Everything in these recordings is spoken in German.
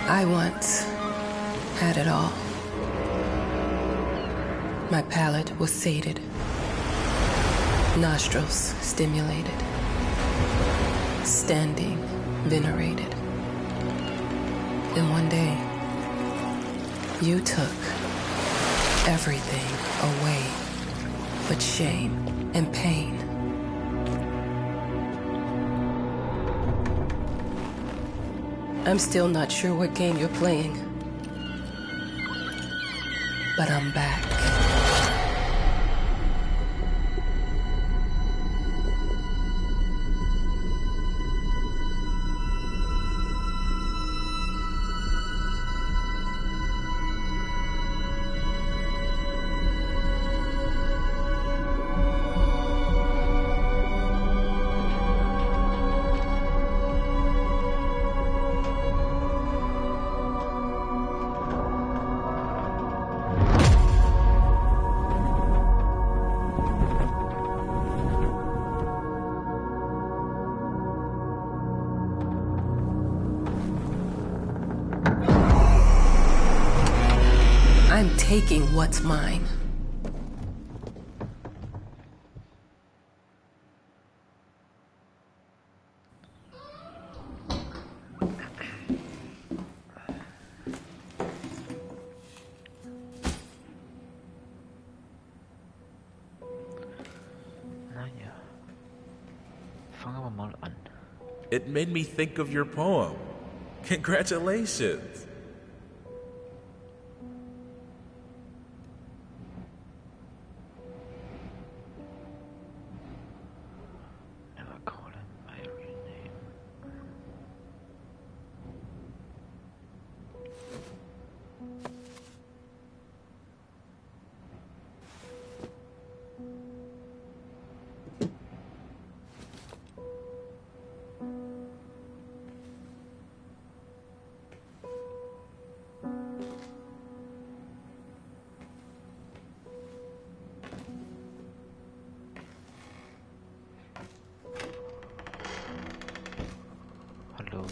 I once had it all. My palate was sated, nostrils stimulated, standing venerated. Then one day, you took everything away but shame and pain. I'm still not sure what game you're playing, but I'm back. I'm taking what's mine. Naja, fangen wir mal an. It made me think of your poem. Congratulations. Never call him by a real name. Hallo?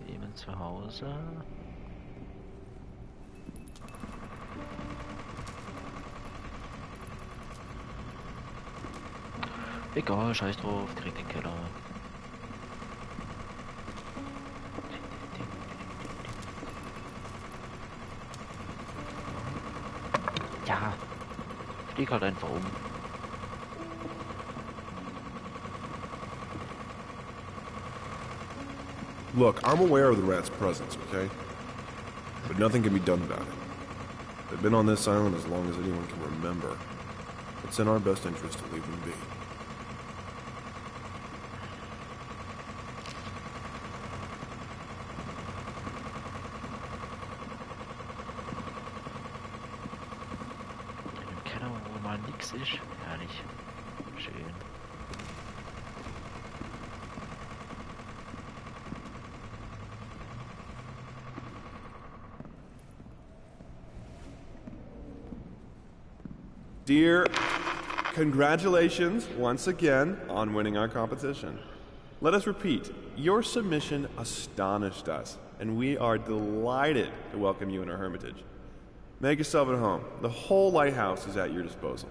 Jemand zu Hause? Egal, scheiß drauf, direkt in den Keller. Ja, flieg halt einfach um. Look, I'm aware of the rat's presence, okay? But nothing can be done about it. They've been on this island as long as anyone can remember. It's in our best interest to leave them be. Im Keller, wo mal nix ist. Herrlich. Schön. Dear, congratulations once again on winning our competition. Let us repeat, your submission astonished us, and we are delighted to welcome you in our hermitage. Make yourself at home. The whole lighthouse is at your disposal.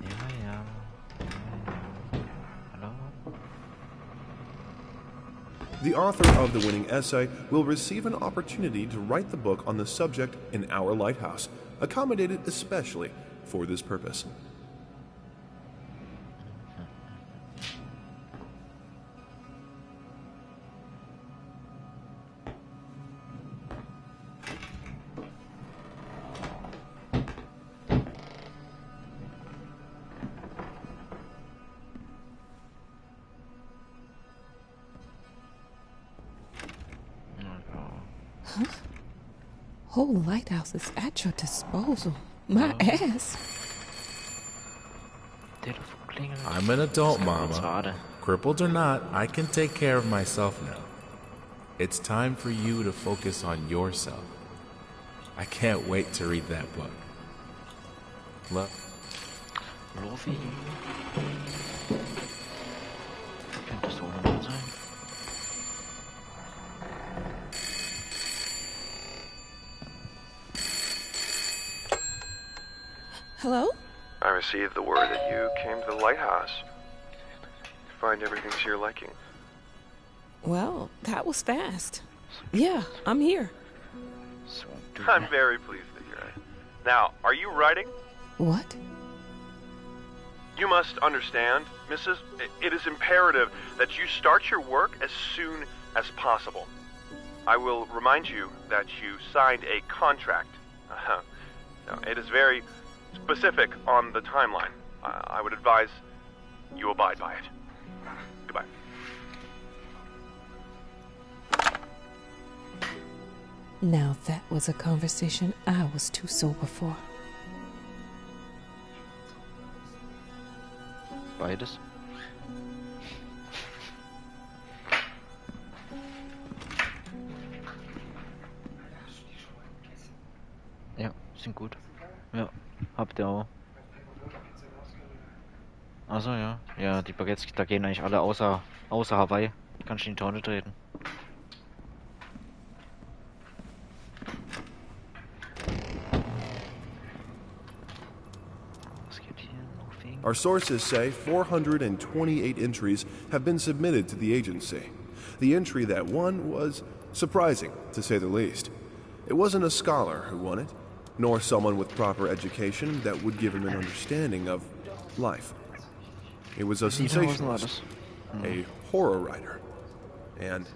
Ja. Hallo? The author of the winning essay will receive an opportunity to write the book on the subject in our lighthouse, accommodated especially for this purpose. Whole lighthouse is at your disposal. My ass. Telefonklingel. I'm an adult, Kurz Mama. warte. Crippled or not, I can take care of myself now. It's time for you to focus on yourself. I can't wait to read that book. Look. Lofi. Könnte so normal sein. Hello? I received the word that you came to the lighthouse to find everything to your liking. Well, that was fast. Yeah, I'm here. So, I'm very pleased to hear it. Now, are you writing? What? You must understand, Mrs., it is imperative that you start your work as soon as possible. I will remind you that you signed a contract. Now, it is very specific on the timeline. I would advise you abide by it. Goodbye. Now that was a conversation I was too sober for. beides. Ja, sind gut. Ja, habt ihr auch. Achso, ja. Ja, die Baguettes, da gehen eigentlich alle außer Hawaii. Kannst du in die Tonne treten. Was geht hier noch wegen? Our sources say 428 entries have been submitted to the agency. The entry that won was surprising, to say the least. It wasn't a scholar who won it, nor someone with proper education that would give him an understanding of life. It was a sensationalist, a horror writer, and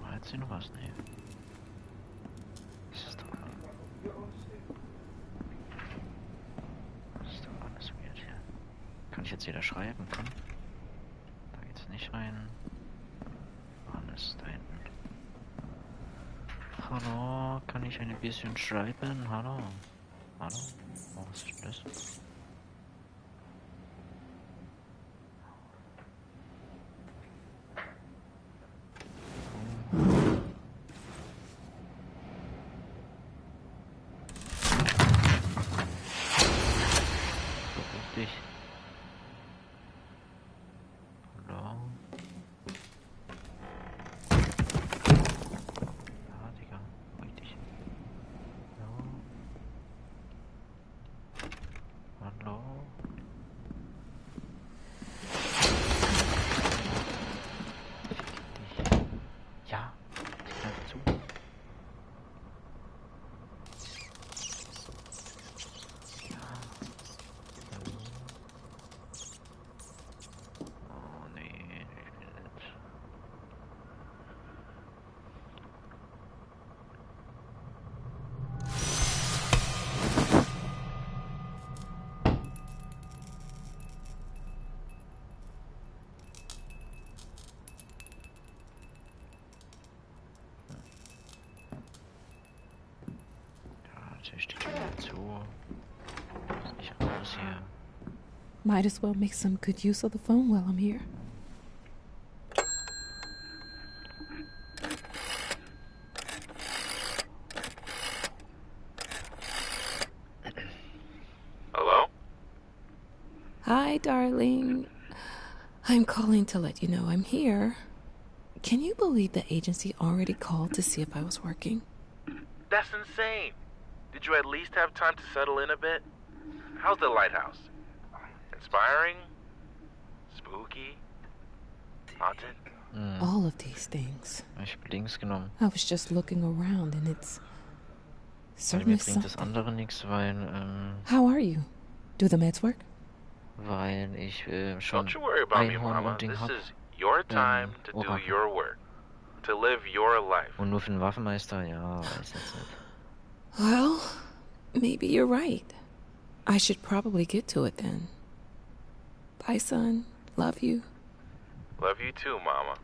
Hat sie noch was? Nee. Das ist doch alles weird hier. Kann ich jetzt wieder schreiben? Komm. Da geht's nicht rein. Alles da hinten. Hallo, kann ich ein bisschen schreiben? Hallo? Hallo? Oh, was ist denn das? Dich. Hallo? Ja, Digga, richtig. Hallo? Hallo? Fick dich. Ja, greif zu. Oh nee, ich will nicht. Ja, natürlich steht schon wieder zu. Ist nicht alles hier. Might as well make some good use of the phone while I'm here. Hello? Hi, darling. I'm calling to let you know I'm here. Can you believe the agency already called to see if I was working? That's insane. Did you at least have time to settle in a bit? How's the lighthouse? Inspiring? Spooky? Haunted? All of these things. Ich hab links genommen. I was just looking around and it's Weil certainly mir bringt das something. andere nichts, How are you? Do the meds work? weil ich schon Don't you worry about me, Einhorn Mama. und Ding This hab. is your time to do Orakel. your work. To live your life. Und nur für den Waffenmeister? Ja, weiß jetzt nicht. Well, maybe you're right. I should probably get to it then. Bye, son. Love you. Love you too, Mama.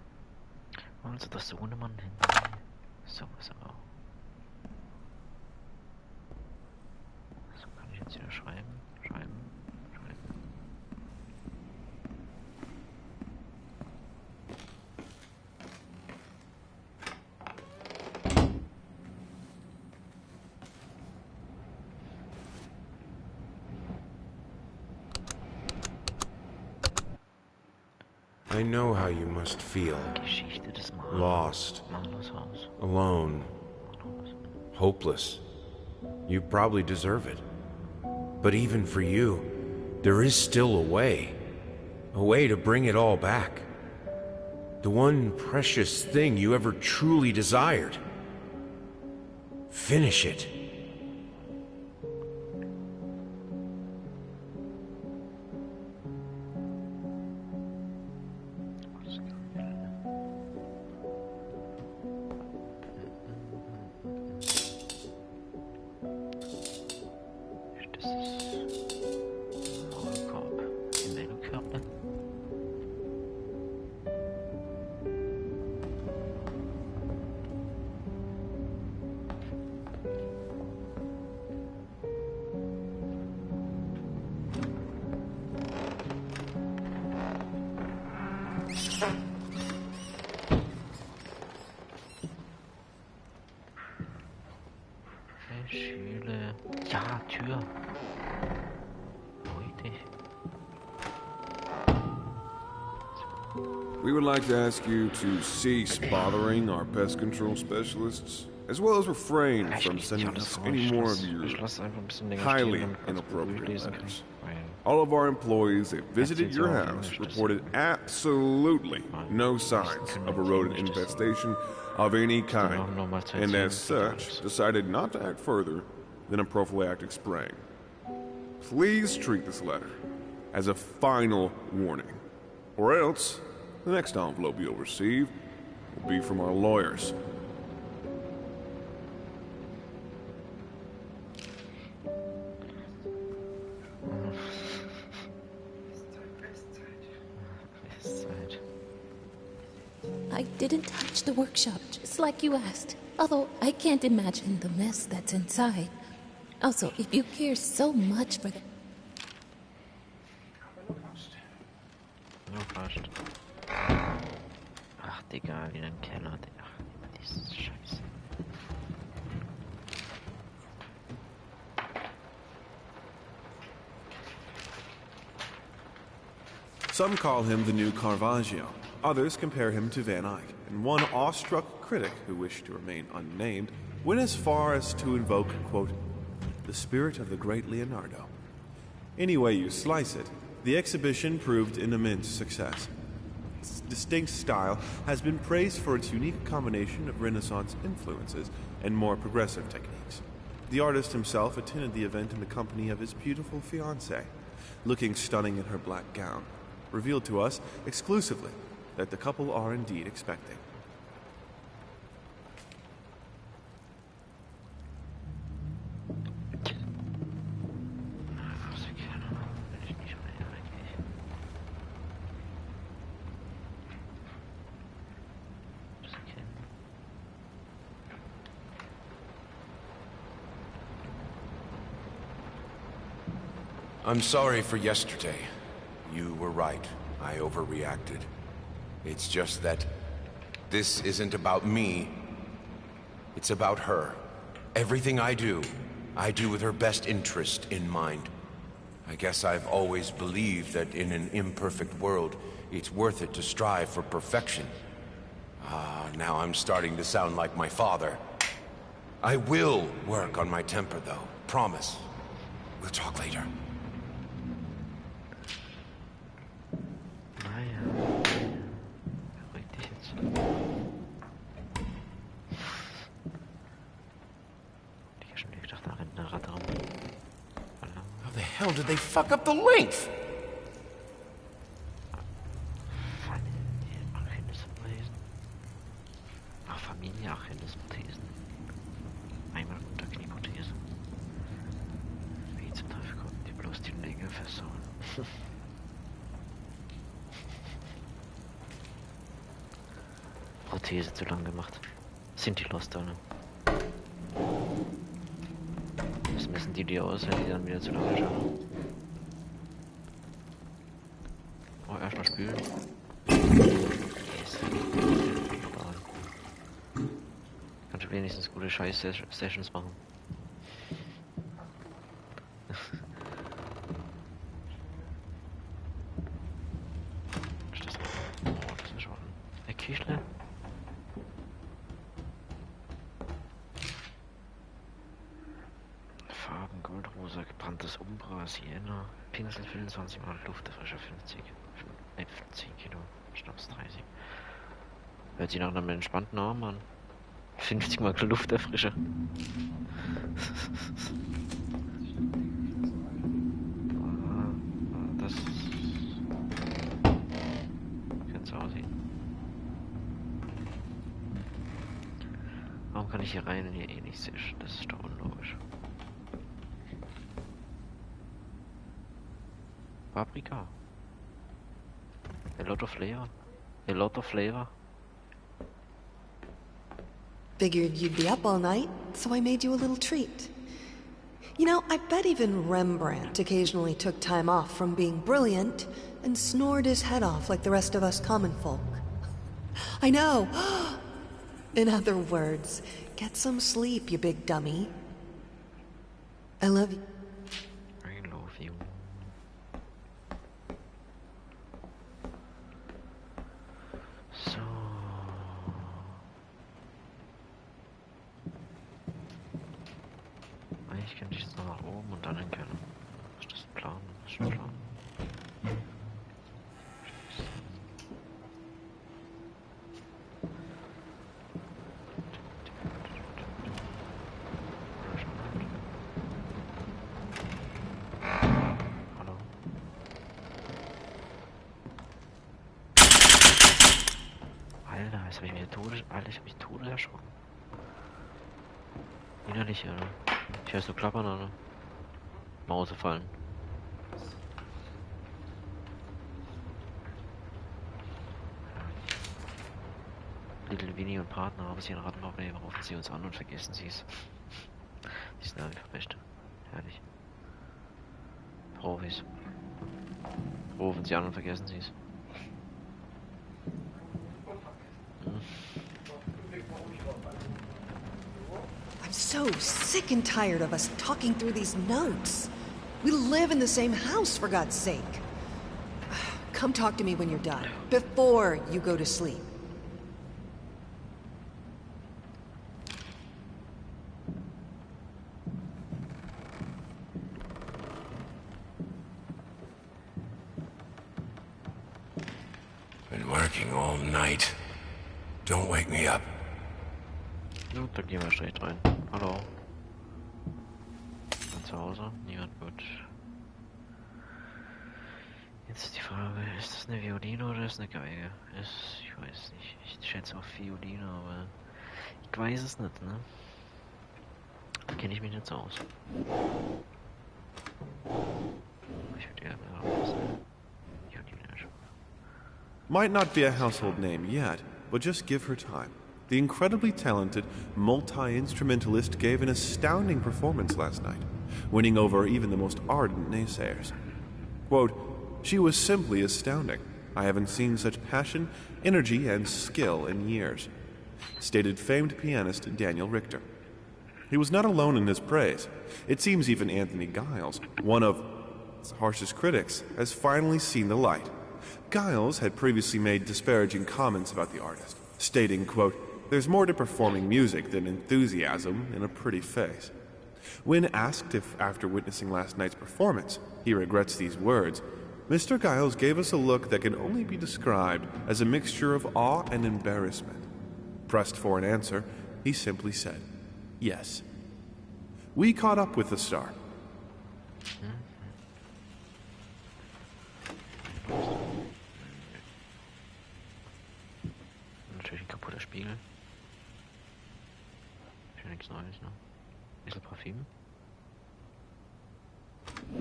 Also das Sohnemann hin. So ist er auch. So kann ich jetzt Jetzt wieder schreiben, schreiben, schreiben. I know how you must feel. Geschichte des Malers. Lost. Malers Haus. Alone. Haus. Hopeless. You probably deserve it. But even for you, there is still a way. A way to bring it all back. The one precious thing you ever truly desired. Finish it. Das ist Maulkorb. In welchem Körper? Schüler. Ja, Tür. Beruhig dich. We would like to ask you to cease bothering our pest control specialists, as well as refrain from sending us any more of your highly inappropriate letters. All of our employees that visited your house reported absolutely no signs of a rodent infestation of any kind, and as such, decided not to act further than a prophylactic spraying. Please treat this letter as a final warning, or else the next envelope you'll receive will be from our lawyers. I didn't touch the workshop, just like you asked. Although I can't imagine the mess that's inside. Also, if you care so much for the... Nur fast. Ach, Digga, wieder ein Keller. Ach, dieses Scheiße. Some call him the new Caravaggio. Others compare him to Van Eyck, and one awestruck critic who wished to remain unnamed went as far as to invoke, quote, the spirit of the great Leonardo. Any way you slice it, the exhibition proved an immense success. Its distinct style has been praised for its unique combination of Renaissance influences and more progressive techniques. The artist himself attended the event in the company of his beautiful fiancée, looking stunning in her black gown, revealed to us exclusively that the couple are indeed expecting. I'm sorry for yesterday. You were right. I overreacted. It's just that this isn't about me. It's about her. Everything I do with her best interest in mind. I guess I've always believed that in an imperfect world, it's worth it to strive for perfection. Now I'm starting to sound like my father. I will work on my temper, though. Promise. We'll talk later. How the hell did they fuck up the length? Familie Achillesprothesen. Einmal Unterknieprothese. Wie zum Teufel konnten die bloß die Länge versauen? Prothese zu lang gemacht. Sind die Lost alle? Das müssen die aus, wenn die dann wieder zu lange schauen. Oh, erstmal spülen. Yes. Kannst du wenigstens gute Scheiß-Sessions machen. Ist das? Oh, das ist schon eine Kischle. Farben, Goldrosa, gebranntes Umbra, Sienna, Pinsel 25 Mal, Lufterfrischer 50, 10 Kilo, Schnaps 30. Hört sich nach einem entspannten Arm an. 50 Mal Lufterfrischer. Das kann so aussehen. Warum kann ich hier rein und hier eh nicht sehen? Das ist doch unlogisch. Paprika. A lot of flavor. A lot of flavor. Figured you'd be up all night, so I made you a little treat. You know, I bet even Rembrandt occasionally took time off from being brilliant and snored his head off like the rest of us common folk. I know. In other words, get some sleep, you big dummy. I love you. I love you. So. Eigentlich könnte ich jetzt noch nach oben und dann hin können. Ist das ein Plan? Das ist ein Plan. Hallo. Alter, jetzt habe ich mich tot erschrocken. Innerlich, oder? Ich höre so klappern, oder? Mause fallen. Little Winnie und Partner haben sie ein Rattenproblem, rufen sie uns an und vergessen sie es. Die sind einfach beste. Herrlich. Profis. Rufen sie an und vergessen sie es. I'm so sick and tired of us talking through these notes. We live in the same house, for God's sake. Come talk to me when you're done, before you go to sleep. Been working all night. Don't wake me up. Gut, dann gehen wir direkt rein. Hallo. Bin zu Hause? Niemand gut. Jetzt die Frage, ist das eine Violine oder ist das eine Geige? Ich weiß nicht. Ich schätze auf Violine, aber ich weiß es nicht, ne? Da kenne ich mich nicht so aus. Ich würde eher was Violine schon. Might not be a household name yet, but just give her time. The incredibly talented multi-instrumentalist gave an astounding performance last night, winning over even the most ardent naysayers. Quote, "She was simply astounding. I haven't seen such passion, energy, and skill in years," stated famed pianist Daniel Richter. He was not alone in his praise. It seems even Anthony Giles, one of its harshest critics, has finally seen the light. Giles had previously made disparaging comments about the artist, stating, quote, "There's more to performing music than enthusiasm in a pretty face." When asked if, after witnessing last night's performance, he regrets these words, Mr. Giles gave us a look that can only be described as a mixture of awe and embarrassment. Pressed for an answer, he simply said, "Yes." We caught up with the star. Natürlich ein kaputter Spiegel. Für nichts Neues, ne? Bisschen Parfüm. Nee,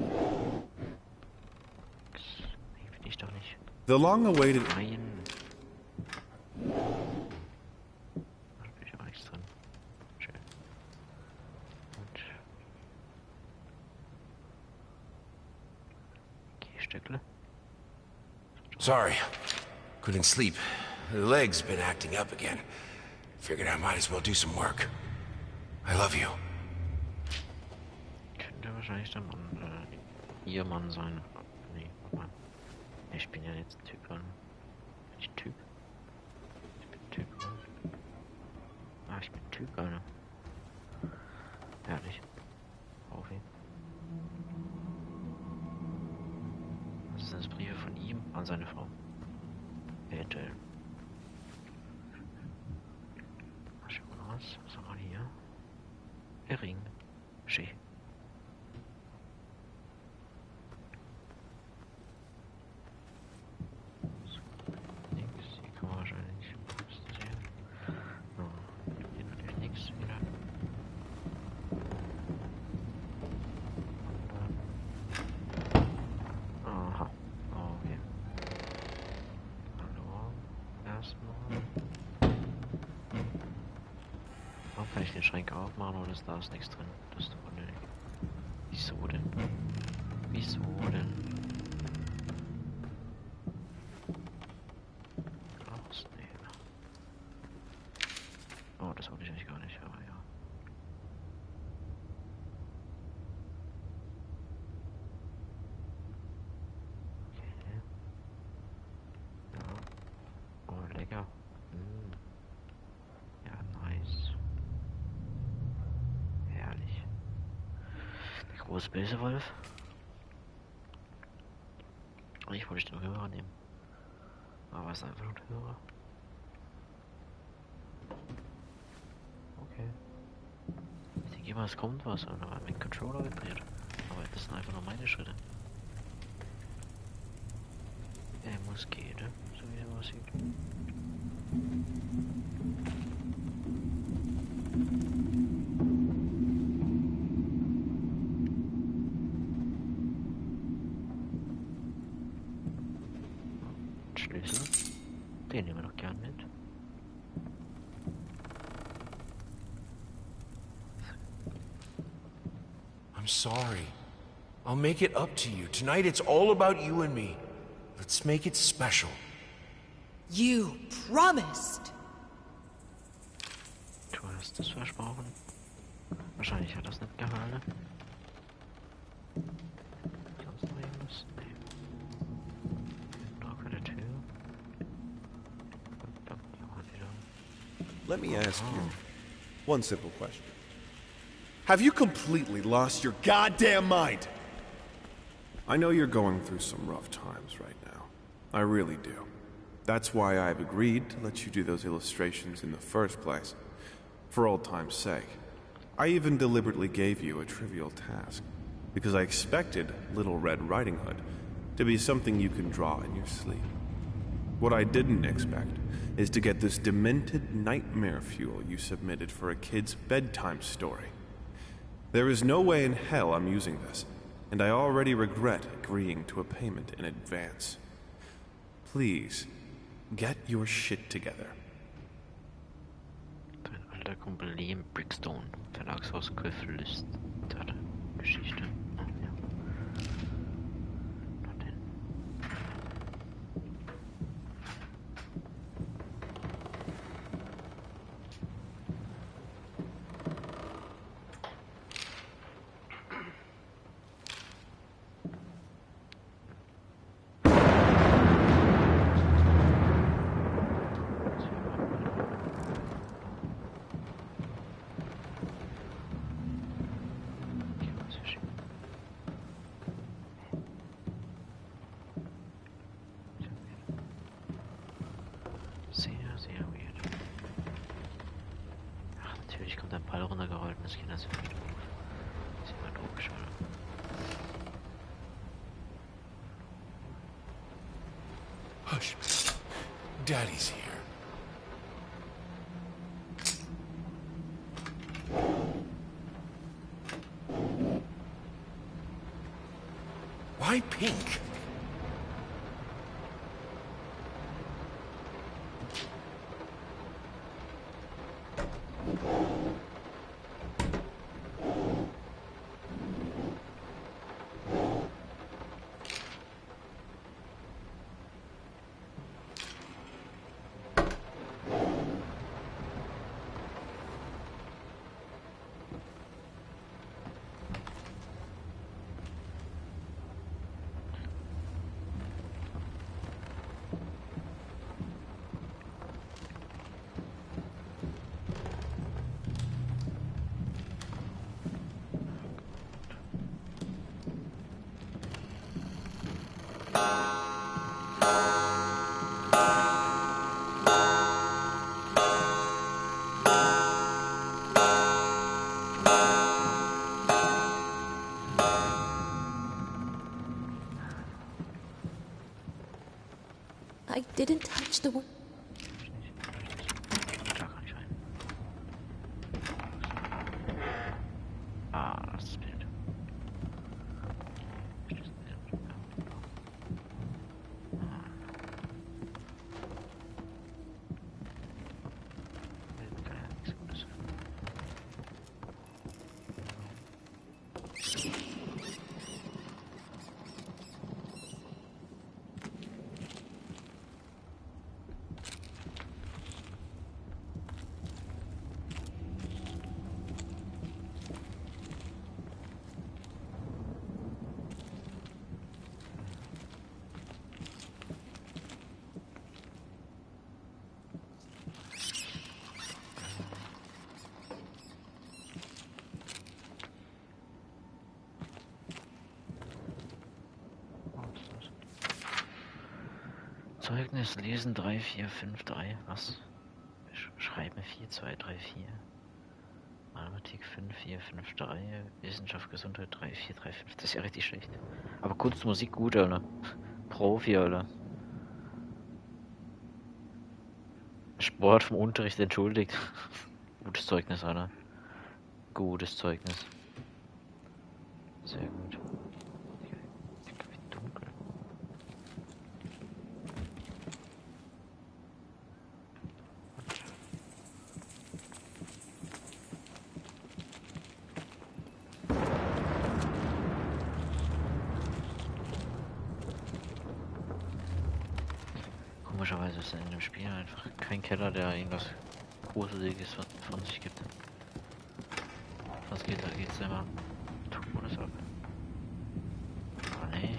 finde ich doch nicht. The long-awaited... Nein. Da bin ich auch nichts drin. Schön. Und Steckle. Sorry. Couldn't sleep. The leg's been acting up again. Figured I might as well do some work. I love you. Könnte wahrscheinlich der Mann, ihr Mann sein. Nee, Mann. Ich bin ja jetzt Typ, oder? Bin ich Typ? Ich bin Typ, oder? Ah, ich bin Typ, Alter. Herrlich. Auf ihn. Was sind das Briefe von ihm an seine Frau? Eventuell. Was haben wir hier? Ring. Schön. Nix. Hier kann man wahrscheinlich nicht sehen. No. Hier natürlich nichts wieder. Aha. Okay. Hallo. Erstmal. Warum kann ich den Schrank aufmachen oder ist da ist nichts drin? Das ist doch unnötig. Wieso denn? Wieso denn? Rausnehmen. Oh, das wollte ich eigentlich gar nicht, aber ja. Okay. Ja. Oh, lecker. Mm. Ja, nice. Herrlich. Der große böse Wolf. Ich wollte den Hörer nehmen. Aber es ist einfach nur ein Hörer. Okay. Ich denke immer, es kommt was, aber mein Controller vibriert. Aber das sind einfach nur meine Schritte. Er muss gehen, ne? So wie es aussieht. Schlüssel. Den nehmen wir doch gern mit. I'm sorry. I'll make it up to you. Tonight it's all about you and me. Let's make it special. You promised. Du hast es versprochen. Wahrscheinlich hat das nicht gehalten. Sonst noch irgendwas? Nee. Noch eine Tür. Und dann ja, wieder. Let me ask you one simple question. Have you completely lost your goddamn mind? I know you're going through some rough times right now. I really do. That's why I've agreed to let you do those illustrations in the first place. For old time's sake. I even deliberately gave you a trivial task, because I expected Little Red Riding Hood to be something you can draw in your sleep. What I didn't expect is to get this demented nightmare fuel you submitted for a kid's bedtime story. There is no way in hell I'm using this, and I already regret agreeing to a payment in advance. Please, get your shit together. Dein alter Kumpel Liam Brickstone, Verlagshaus Geflüsterte Geschichte. Oh, ja. Na denn. Sehr, sehr weird. Ach, natürlich kommt ein Ball runtergerollt und das geht natürlich doof. Das ist immer logisch, oder? Hush. Daddy's here. Why pink? I didn't touch the... Da kann ich rein. Ah, das ist das Bild. Zeugnis lesen 3, 4, 5, 3. Was? Schreiben 4, 2, 3, 4. Mathematik 5, 4, 5, 3. Wissenschaft, Gesundheit 3, 4, 3, 5. Das ist ja richtig schlecht. Aber Kunst, Musik gut, oder? Profi, oder? Sport vom Unterricht entschuldigt. Gutes Zeugnis, oder? Gutes Zeugnis. Sehr gut. Wie dunkel. Komischerweise ist in dem Spiel einfach kein Keller, der irgendwas Gruseliges von sich gibt. Was geht da? Geht's immer? Todes ab. Ah, nee.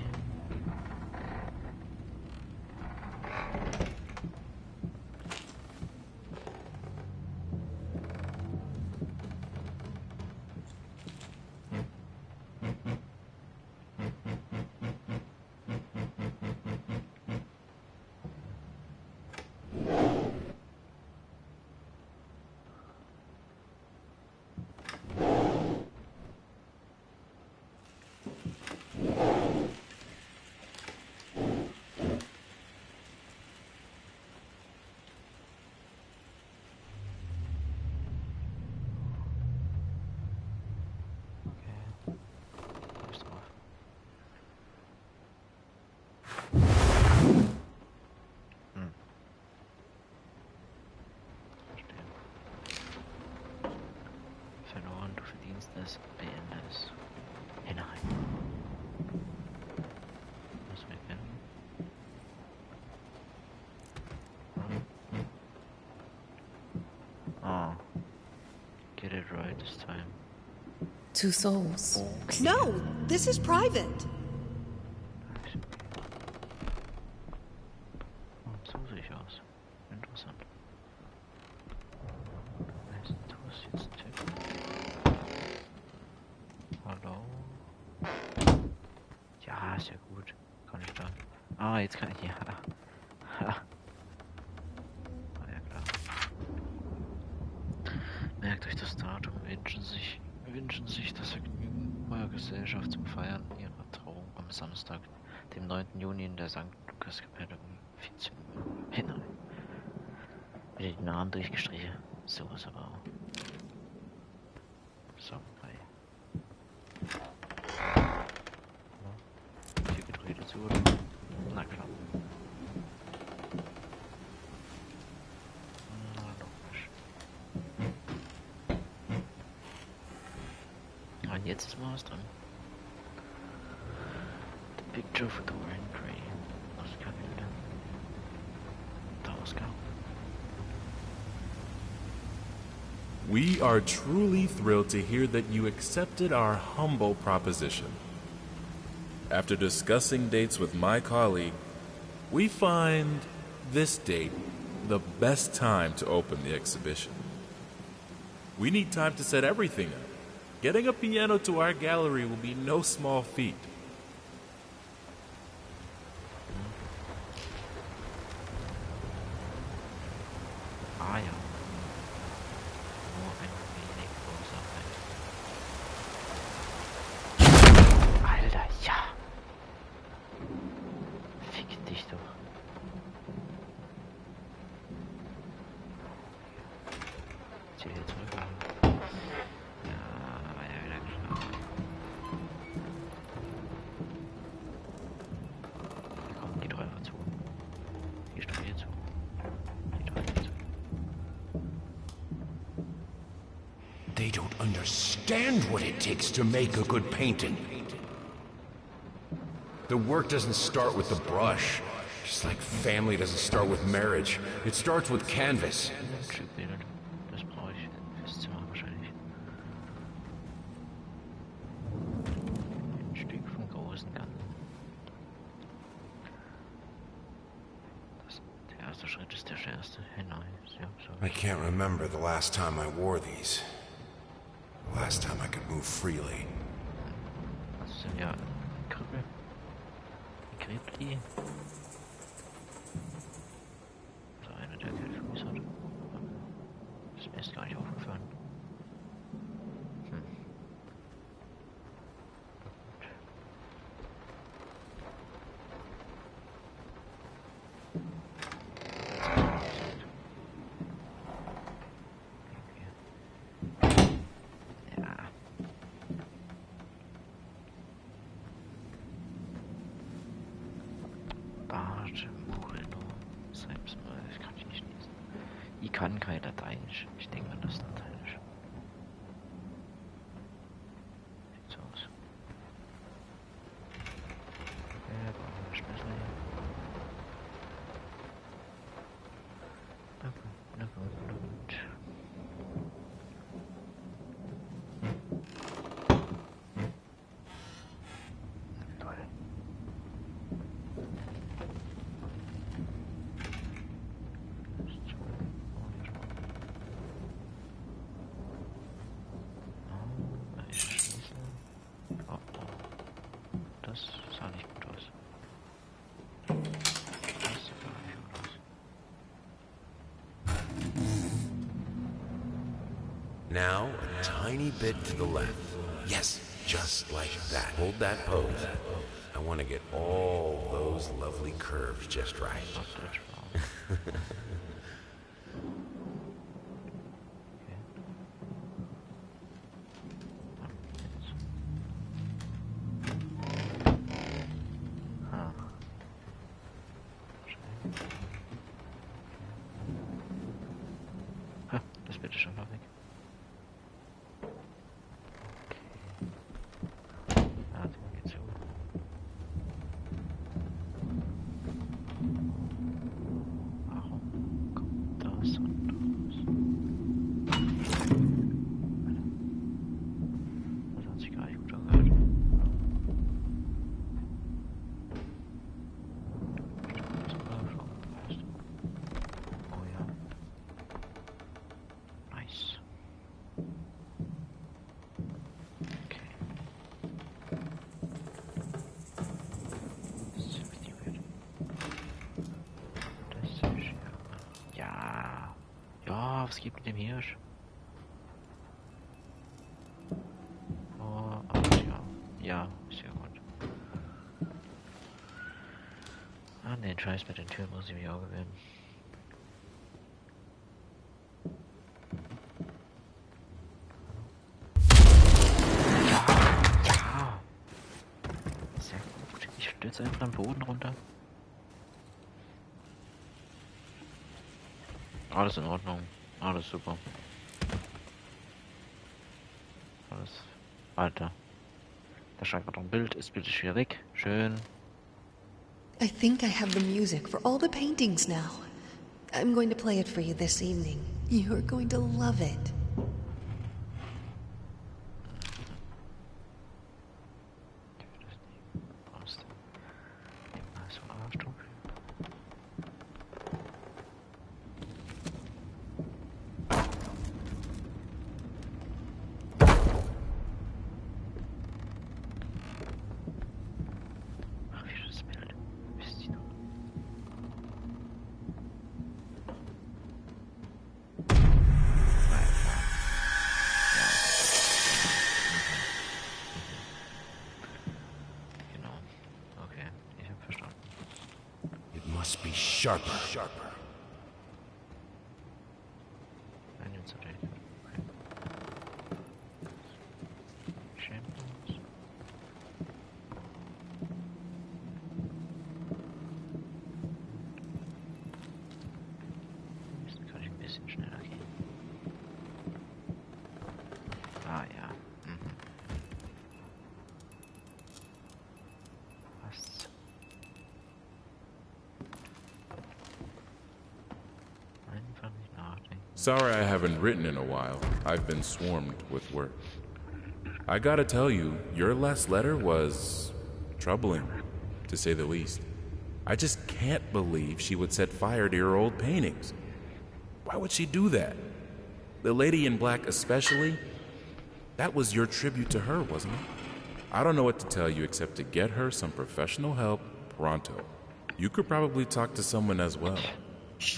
Das beendet. Hinein. Was wir kennen. Ah. Get it right this time. 2 souls. No, this is private. So sehe ich aus. Interessant. Was tust jetzt Tipp? Hallo? Ja, ist ja gut. Kann ich da. Ah, jetzt kann ich. Ja. Ha. Ah, ja, klar. Merkt euch das Datum. Wünschen sich das Vergnügen eurer Gesellschaft zum Feiern ihrer Trauung am Samstag, dem 9. Juni in der St. Lukas-Kapelle um 14 Uhr. Hinein. Wieder die Namen durchgestrichen. Sowas aber auch. So, hi. Hier gedreht dazu, oder? Na klar. Na, logisch. Und jetzt ist mal was drin. The picture of Dorian Gray. Das Kapitel. Der Ausgabe. We are truly thrilled to hear that you accepted our humble proposition. After discussing dates with my colleague, we find this date the best time to open the exhibition. We need time to set everything up. Getting a piano to our gallery will be no small feat. ich doch. Jetzt hier zurück. Ja, war ja wieder klar. Hier kommen die Teufel zu. Die Studie zu. Die Teufel zu. They don't understand what it takes to make a good painting. The work doesn't start with the brush. Just like family doesn't start with marriage. It starts with canvas. Das brauche ich fürs Zimmer wahrscheinlich. Ein Stück vom großen Ganzen. Der erste Schritt ist der schwerste. Hinein. Ja, so. I can't remember the last time I wore these. The last time I could move freely. Das sind ja Kribbel. Krebli. So einer, der keinen Fuß hat. Das ist mir erst gar nicht aufgefallen. Ich kann kein Lateinisch. Ich denke mal, das ist Lateinisch. Sieht so aus. Ja, brauchen wir einen Schlüssel hier. Na gut. Toll. Das sah nicht gut aus. Das sah gar nicht gut aus. Now, a tiny bit to the left. Yes, just like that. Hold that pose. I want to get all those lovely curves just right. Das Bild ist schon mal weg. Okay. Ah, so geht's so. Warum kommt das und das? Das hat sich gar nicht gut angehört. Oh ja. Nice. Okay. Das ist richtig weird. Das ist schön. Ja. Ja, was geht mit dem Hirsch? Oh, ach ja. Ja, sehr gut. Ah, den Scheiß mit den Türen muss ich mir auch gewöhnen. Ja. Sehr gut. Ich stürze einfach am Boden runter. Alles in Ordnung. Alles super. Alles. Alter. Da scheint gerade noch ein Bild. Das Bild ist wieder weg. Schön. I think I have the music for all the paintings now. I'm going to play it for you this evening. You're going to love it. must be sharper. Kann ich ein bisschen schneller gehen. Ah ja. Was? Einfach nicht nachdenken. Sorry I haven't written in a while. I've been swarmed with work. I gotta tell you, your last letter was troubling, to say the least. I just can't believe she would set fire to your old paintings. Why would she do that? The lady in black especially? That was your tribute to her, wasn't it? I don't know what to tell you except to get her some professional help pronto. You could probably talk to someone as well.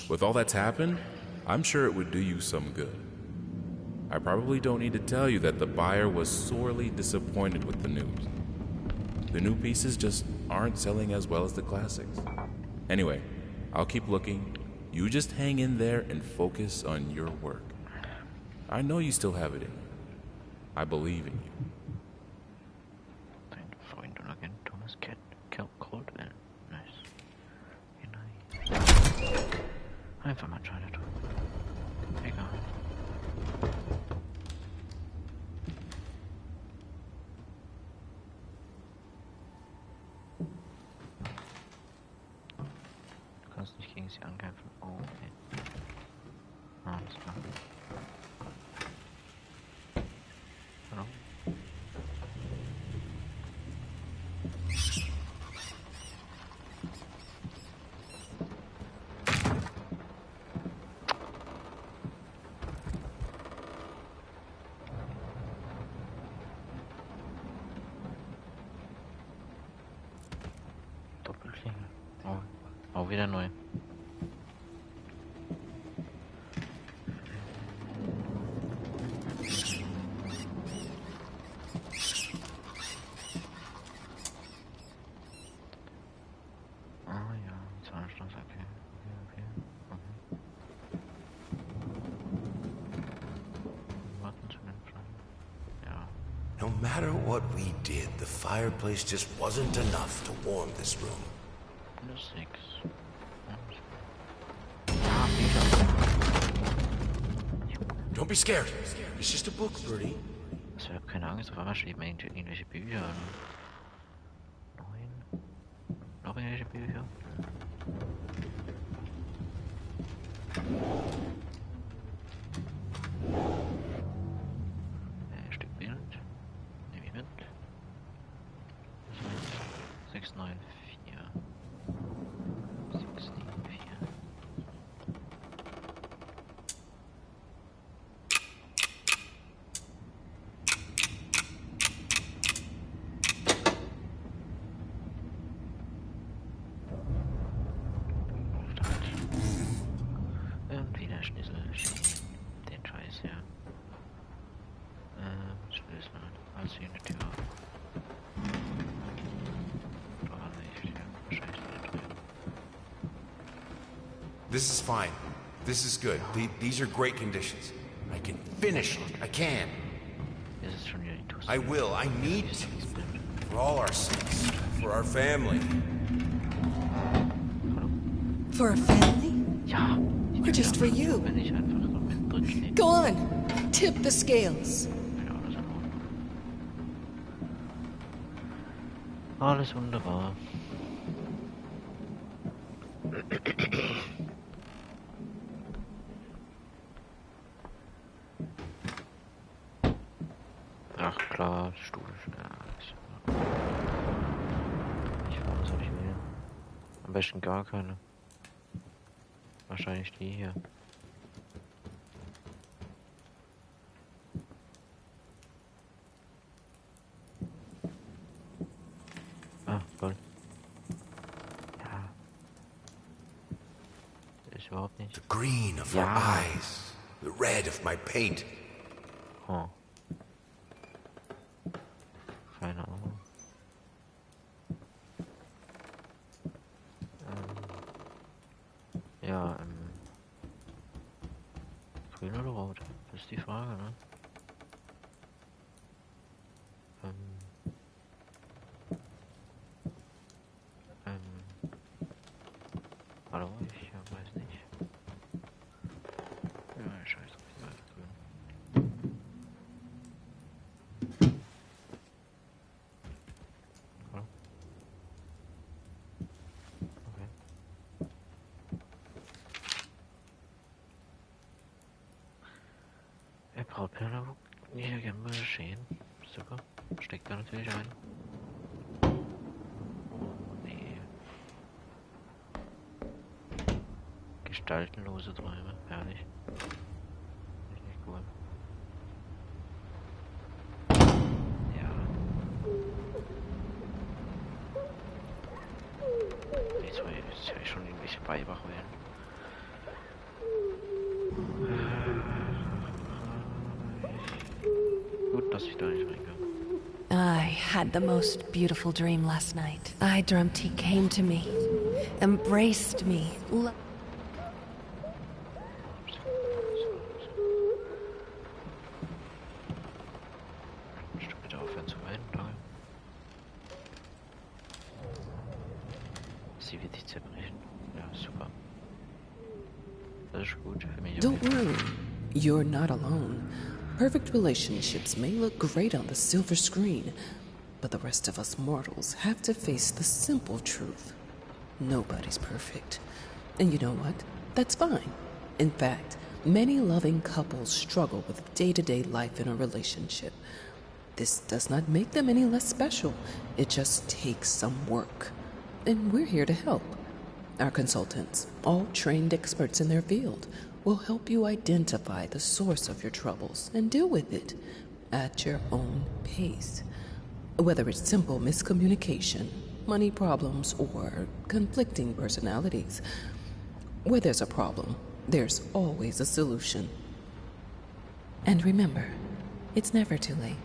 With all that's happened, I'm sure it would do you some good. I probably don't need to tell you that the buyer was sorely disappointed with the news. The new pieces just aren't selling as well as the classics. Anyway, I'll keep looking. You just hang in there and focus on your work. I know you still have it in you. I believe in you. Dein Freund und Agent Thomas Caldwell. Nice. Hinein. Einfach mal ein Scheiter tun. Egal. Du kannst nicht gegen sie angreifen. Oh, okay. Alles klar. Hallo? Doppelklinge. Oh, auch wieder neu. Ah ja, Zahnstoß, okay. Okay. Warten zu den Fragen. Ja. No matter what we did, the fireplace just wasn't enough to warm this room. Minus 6. Don't be scared. It's just a book, Birdie. Also, ich habe keine Angst, auf einmal steht mir irgendwelche Bücher an. 9. Noch irgendwelche Bücher? Ein Stück Bild. Nehme ich mit. 694. 694. Irgendwie der Schlüssel. Den Scheiß hier. Schlüssel. Also hier eine Tür. Doch nicht. Ja, Scheiße da drin. This is fine. This is good. These are great conditions. I can finish it. I can. Jetzt ist schon wieder die Tusse. I will. I need to. For all our sakes. For our family. For a family? Ja. Or just for you? Wenn ich einfach so mittendrin stehe. Go on, tip the scales. Ja, alles in Ordnung. Alles wunderbar. Ach klar, Stufe. Ja, ich weiß, was soll ich wählen? Am besten gar keine. Wahrscheinlich die hier. Ah, voll. Ja. Ist überhaupt nicht. The green of her Ja. eyes. The red of my paint. Oh. Keine Ahnung. Ja, grün oder rot? Das ist die Frage, ne? Hallo, ich weiß nicht. Ja, scheiße, grün. Hallo? Okay. Er braucht Perle, hier gerne mal geschehen. Super. Steckt da natürlich ein. Nee. Gestaltenlose Träume, herrlich. Richtig cool. Ja. Jetzt will ich schon irgendwelche Weiber heulen. Gut, dass ich da nicht reinkomme. I had the most beautiful dream last night. I dreamt he came to me, embraced me. Bitte aufhören zu weinen, danke. Sie wird dich zerbrechen. Ja, super. Das ist gut für mich. Don't worry, you're not alone. Perfect relationships may look great on the silver screen, but the rest of us mortals have to face the simple truth. Nobody's perfect. And you know what? That's fine. In fact, many loving couples struggle with day-to-day life in a relationship. This does not make them any less special. It just takes some work. And we're here to help. Our consultants, all trained experts in their field, will help you identify the source of your troubles and deal with it at your own pace. Whether it's simple miscommunication, money problems, or conflicting personalities, where there's a problem, there's always a solution. And remember, it's never too late.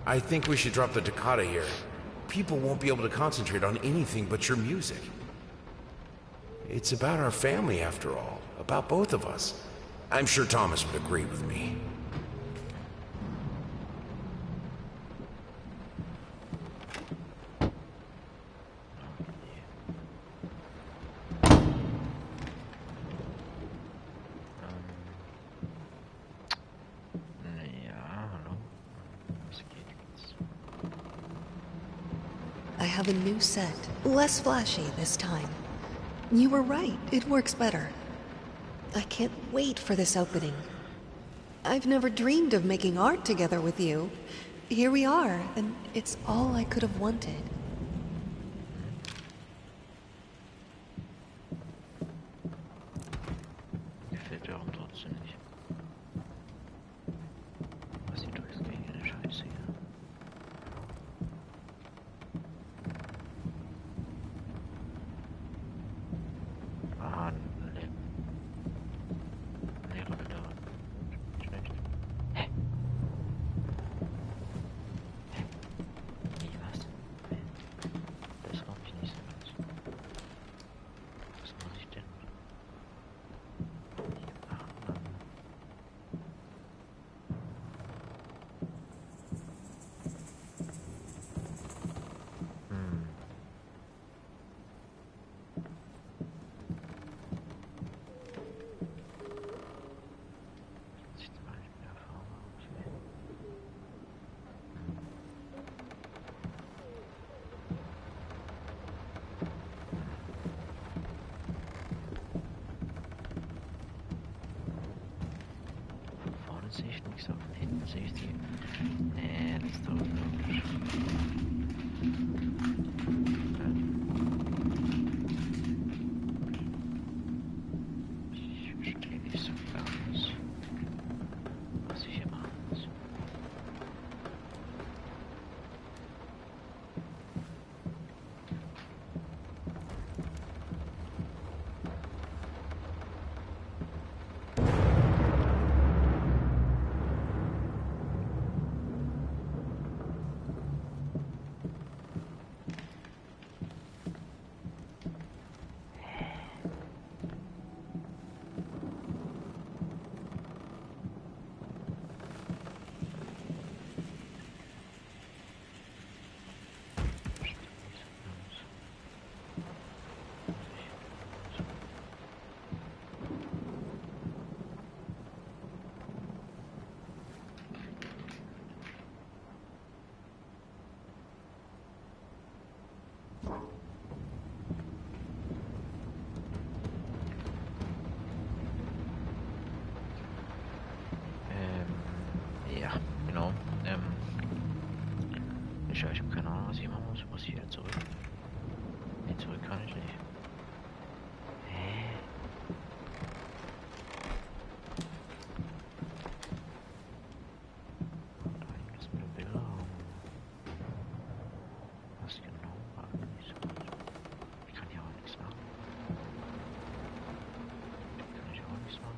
I think we should drop the toccata here. People won't be able to concentrate on anything but your music. It's about our family, after all. About both of us. I'm sure Thomas would agree with me. I have a new set. Less flashy this time. You were right, it works better. I can't wait for this opening. I've never dreamed of making art together with you. Here we are, and it's all I could have wanted. Gefällt dir auch trotzdem nicht. Was die durchgehende Scheiße hier. Ah, leere Bilder. Schlecht. Hä? Hä? Wie, was? Das glaube ich nicht so ganz. Was mache ich denn? Vorne sehe ich nichts, aber von hinten sehe ich die. Nee, das ist doch logisch. Ich verstehe nicht so ganz, was ich hier machen muss. Was ich machen muss ich wieder zurück. Nee, zurück kann ich nicht. Hä? Da hinten ist mir Bilder. Was genau war nicht so gut. Ich kann hier auch nichts machen. Kann ich auch nichts machen.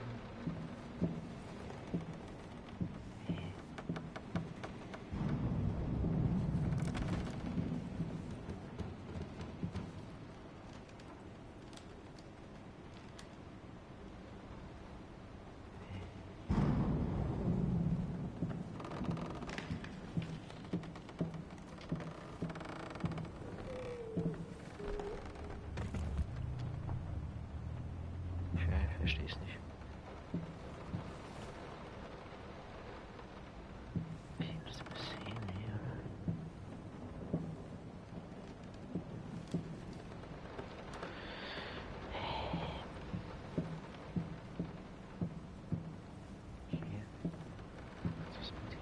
Ich verstehe es nicht. Wie das sehen hier? Hier. Was ist mit dem?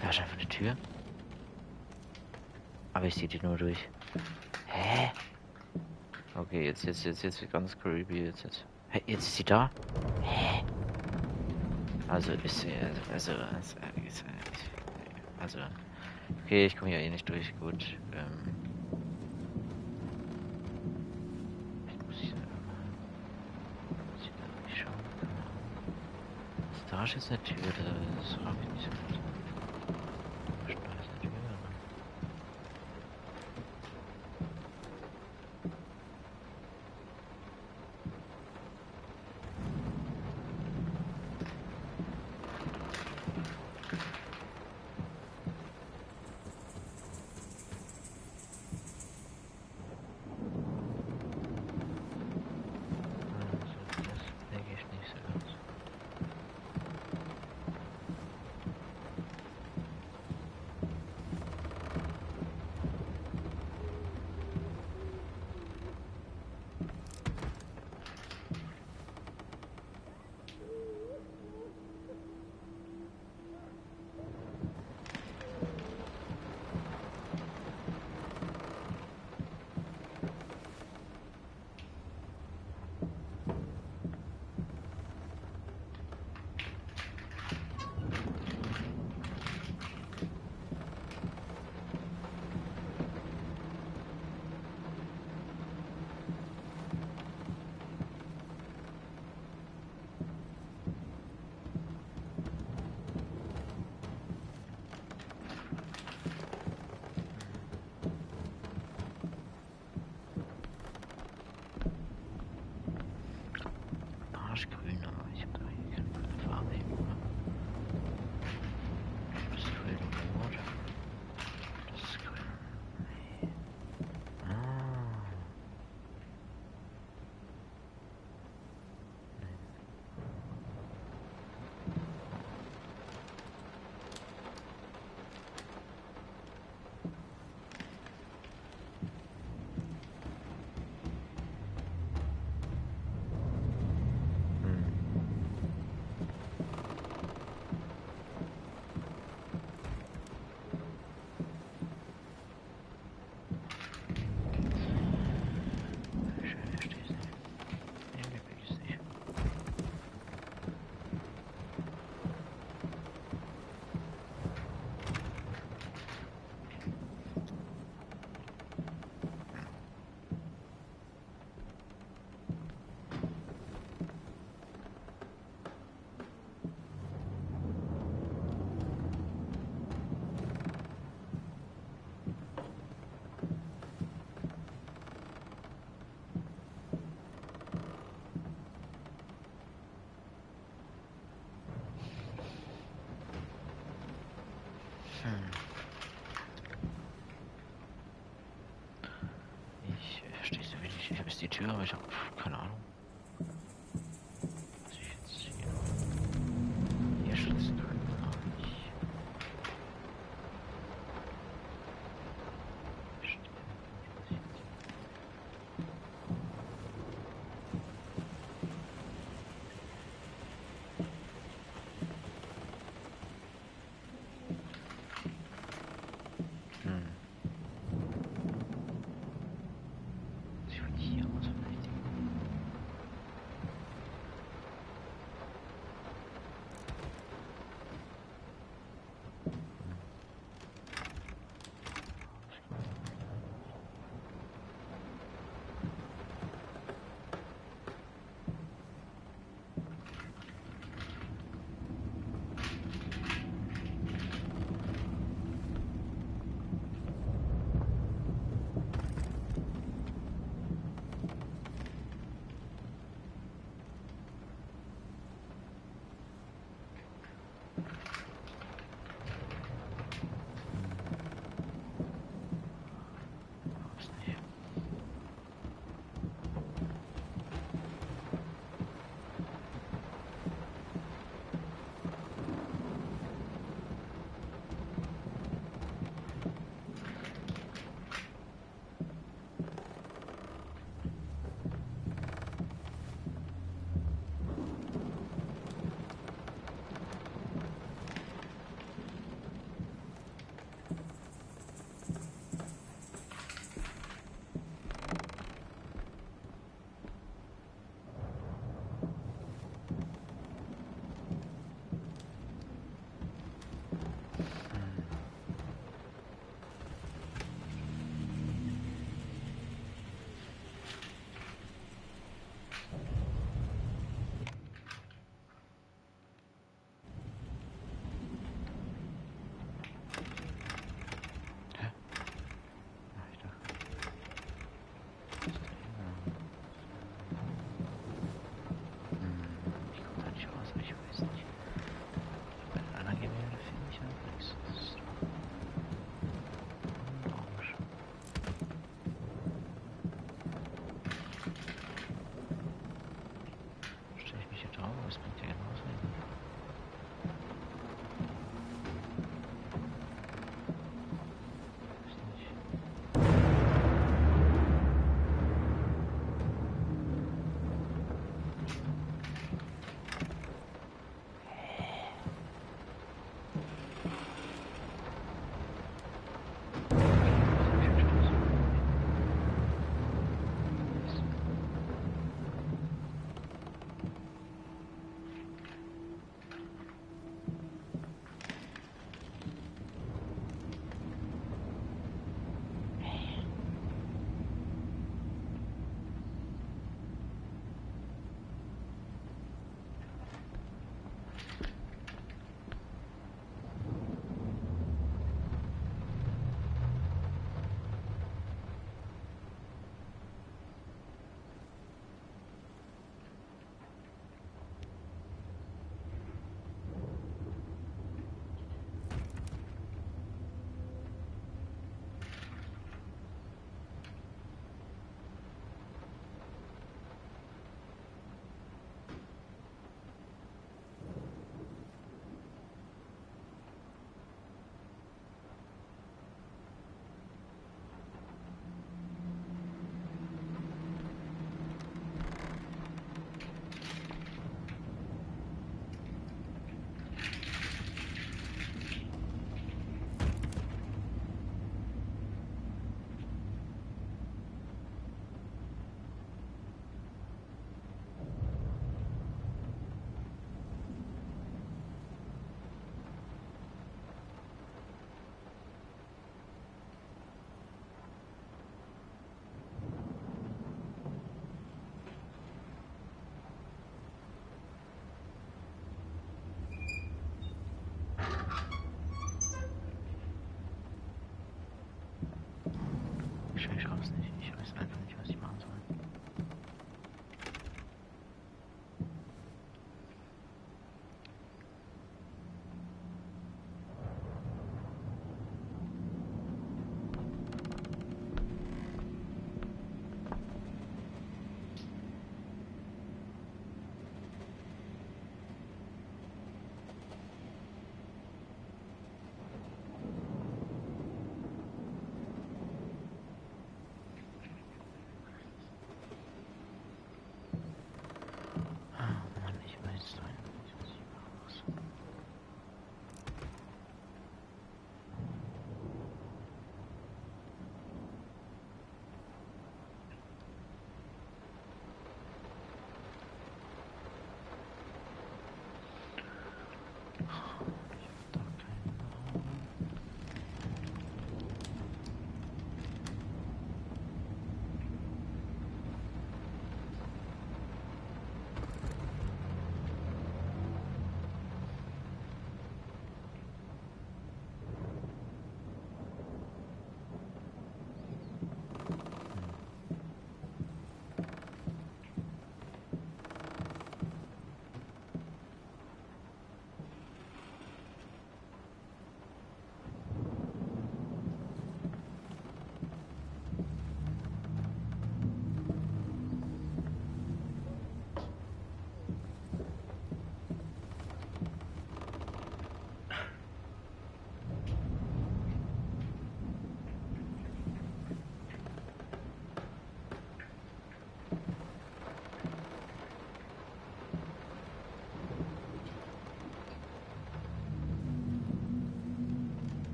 Da ist einfach eine Tür. Aber ich sehe die nur durch. Hä? Okay, jetzt wird ganz creepy. Jetzt. Hä, jetzt ist sie da? Hä? Also ist sie. Also. Okay, ich komme hier eh nicht durch. Gut. Ich muss hier nicht schauen. Da ist jetzt eine Tür. Das habe ich nicht so gut. Arschgrün, aber ich habe da hier keine grüne Farbe eben, oder? Das ist grün rot. Das ist grün. Nee. Ah. Ich verstehe so wenig. Ich habe jetzt die Tür, aber ich habe keine Ahnung. Was ich jetzt hier. Hier schützen können wir noch nicht.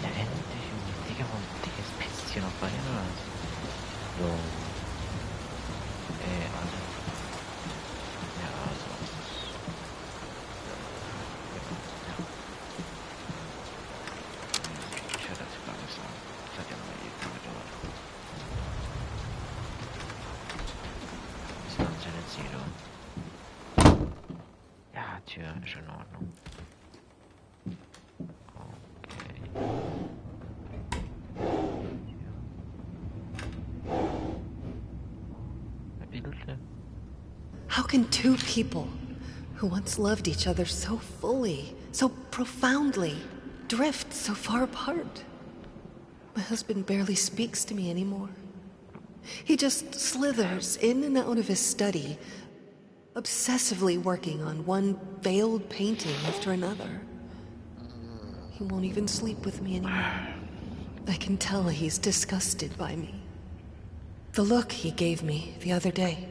Ja, endlich, Junge. Digga, warum Digga, pisst hier noch rein, oder was? So. Also. Ja, also. Ich werde das gar nicht sagen. Das hat ja mal ewig gedauert. Was machen Sie denn jetzt hier, du? Ja, Tür ist in Ordnung. How can two people who once loved each other so fully, so profoundly, drift so far apart? My husband barely speaks to me anymore. He just slithers in and out of his study, obsessively working on one veiled painting after another. He won't even sleep with me anymore. I can tell he's disgusted by me. The look he gave me the other day.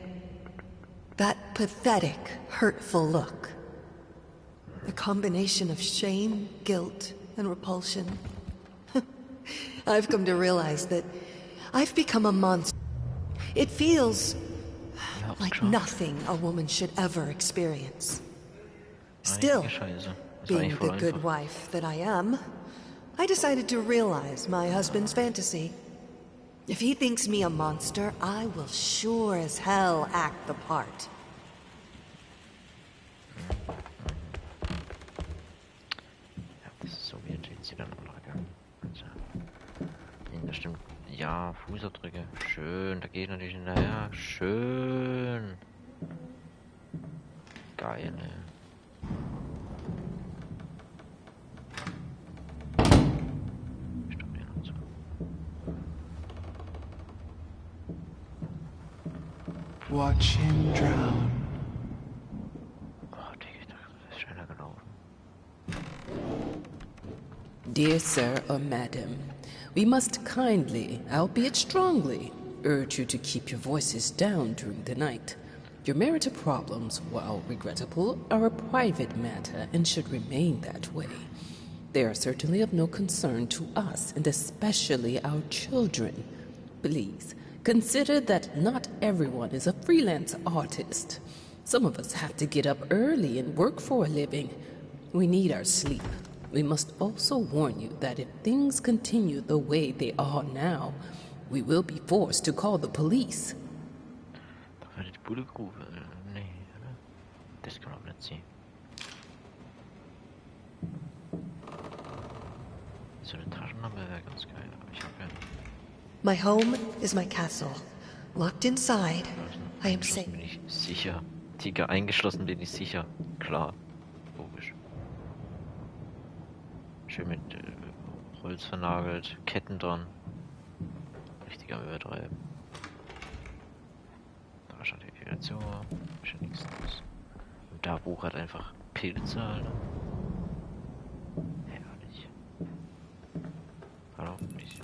That pathetic, hurtful look. The combination of shame, guilt, and repulsion. I've come to realize that I've become a monster. It feels like nothing a woman should ever experience. Still, being the good wife that I am, I decided to realize my husband's fantasy. If he thinks me a monster, I will sure as hell act the part. Ja, das ist so, wie entsteht sie dann auch das stimmt. Ja, Fußabdrücke. Schön, da geht natürlich hinterher. Schön. Geil, ne? Watch him drown. Oh, Digga, ich dachte, das ist schneller gelaufen. Dear sir or madam, we must kindly, albeit strongly, urge you to keep your voices down during the night. Your marital problems, while regrettable, are a private matter and should remain that way. They are certainly of no concern to us, and especially our children. Please, consider that not everyone is a freelance artist. Some of us have to get up early and work for a living. We need our sleep. We must also warn you that if things continue the way they are now, we will be forced to call the police. Da war die Bullegrube. Nee, oder? Das kann man nicht sehen. So eine Taschenlampe wäre ganz geil, aber ich habe ja... My home is my castle. Locked inside, I am safe. Bin ich sicher. Tiger, eingeschlossen bin ich sicher. Klar. Logisch. Schön mit Holz vernagelt, Ketten dran. Richtig am Übertreiben. Da schaut die wieder zu. Ist ja nichts los. Und da wuchert einfach Pilze, Alter. Herrlich. Hallo, ich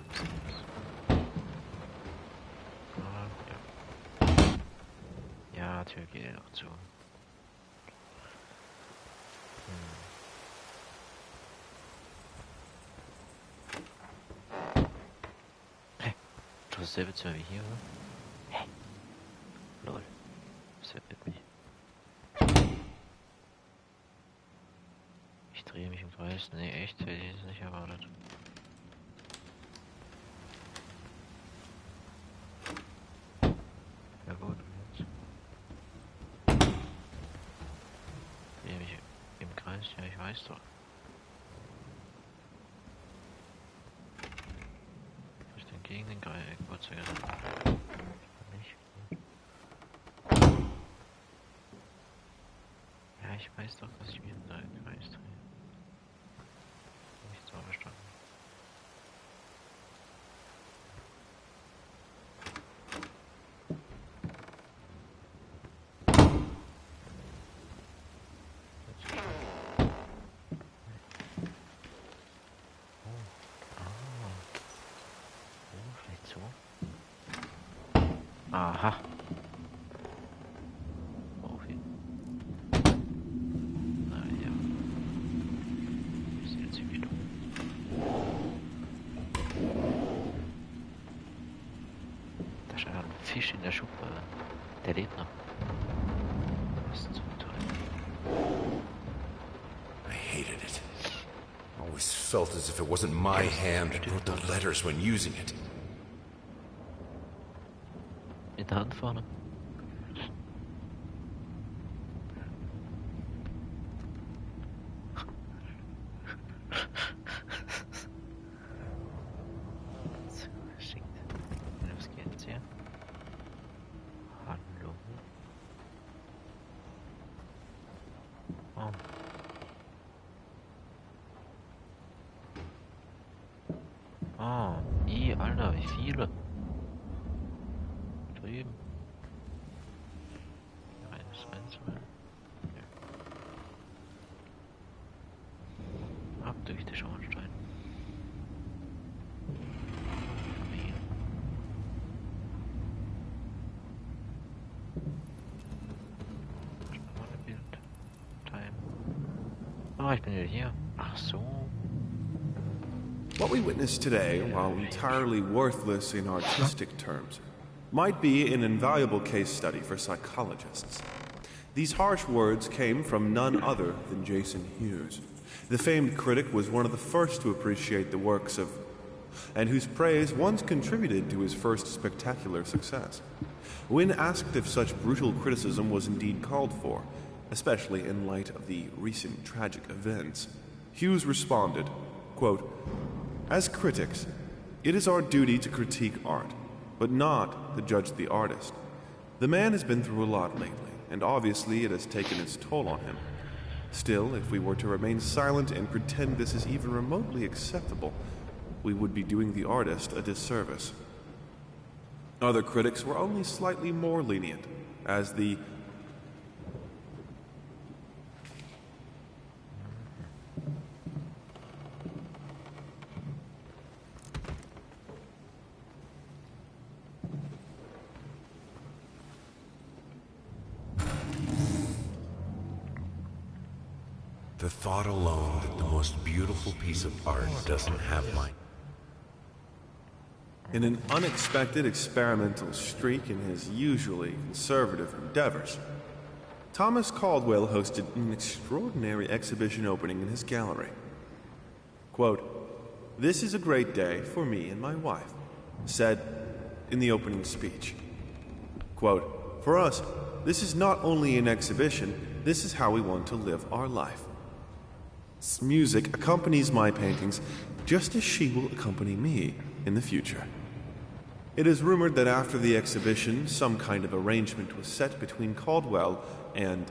ja, Tür geht auch zu. Hey, du hast dasselbe Zimmer wie hier, oder? Hey. Lol. Das verwirrt mich. Ich drehe mich im Kreis. Nee, echt? Hätte ich es nicht erwartet. Ja gut, jetzt. Drehe mich im Kreis? Ja, ich weiß doch. Ich denn gegen den Uhrzeigersinn? Nicht. Ja, ich weiß doch, dass ich mir da im Kreis drehe. Nicht so verstanden. Aha. Wohin? Naja. Ist jetzt wieder. Da ist ein Fisch in der Schuppe. Der lebt noch. Was zum Teufel? I hated it. Always felt as if it wasn't my hand that wrote the letters when using it. In der Hand vorne. So, geschickt. Los geht's hier. Hallo. Oh. Oh, Alter, wie viele? Drüben. Eines einzeln. Ja. Ab durch die Schornstein. Familie. Bild. Time. Ah, ich bin wieder hier. Ach so. What we witness today, while entirely worthless in artistic terms, might be an invaluable case study for psychologists. These harsh words came from none other than Jason Hughes. The famed critic was one of the first to appreciate the works of, and whose praise once contributed to his first spectacular success. When asked if such brutal criticism was indeed called for, especially in light of the recent tragic events, Hughes responded, quote, "As critics, it is our duty to critique art, but not to judge the artist. The man has been through a lot lately, and obviously it has taken its toll on him. Still, if we were to remain silent and pretend this is even remotely acceptable, we would be doing the artist a disservice." Other critics were only slightly more lenient, as the The thought alone that the most beautiful piece of art doesn't have my... in an unexpected experimental streak in his usually conservative endeavors, Thomas Caldwell hosted an extraordinary exhibition opening in his gallery. Quote, "This is a great day for me and my wife," said in the opening speech. Quote, "For us, this is not only an exhibition, this is how we want to live our life. Music accompanies my paintings just as she will accompany me in the future." It is rumored that after the exhibition, some kind of arrangement was set between Caldwell and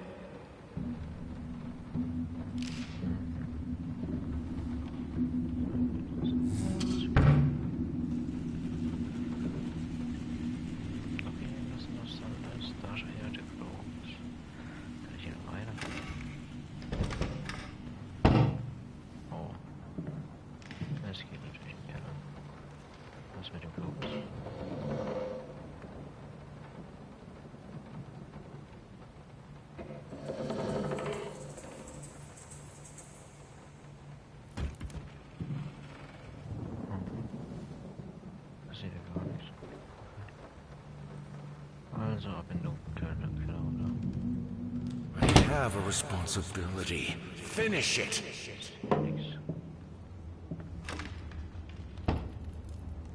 I have a responsibility. Finish it!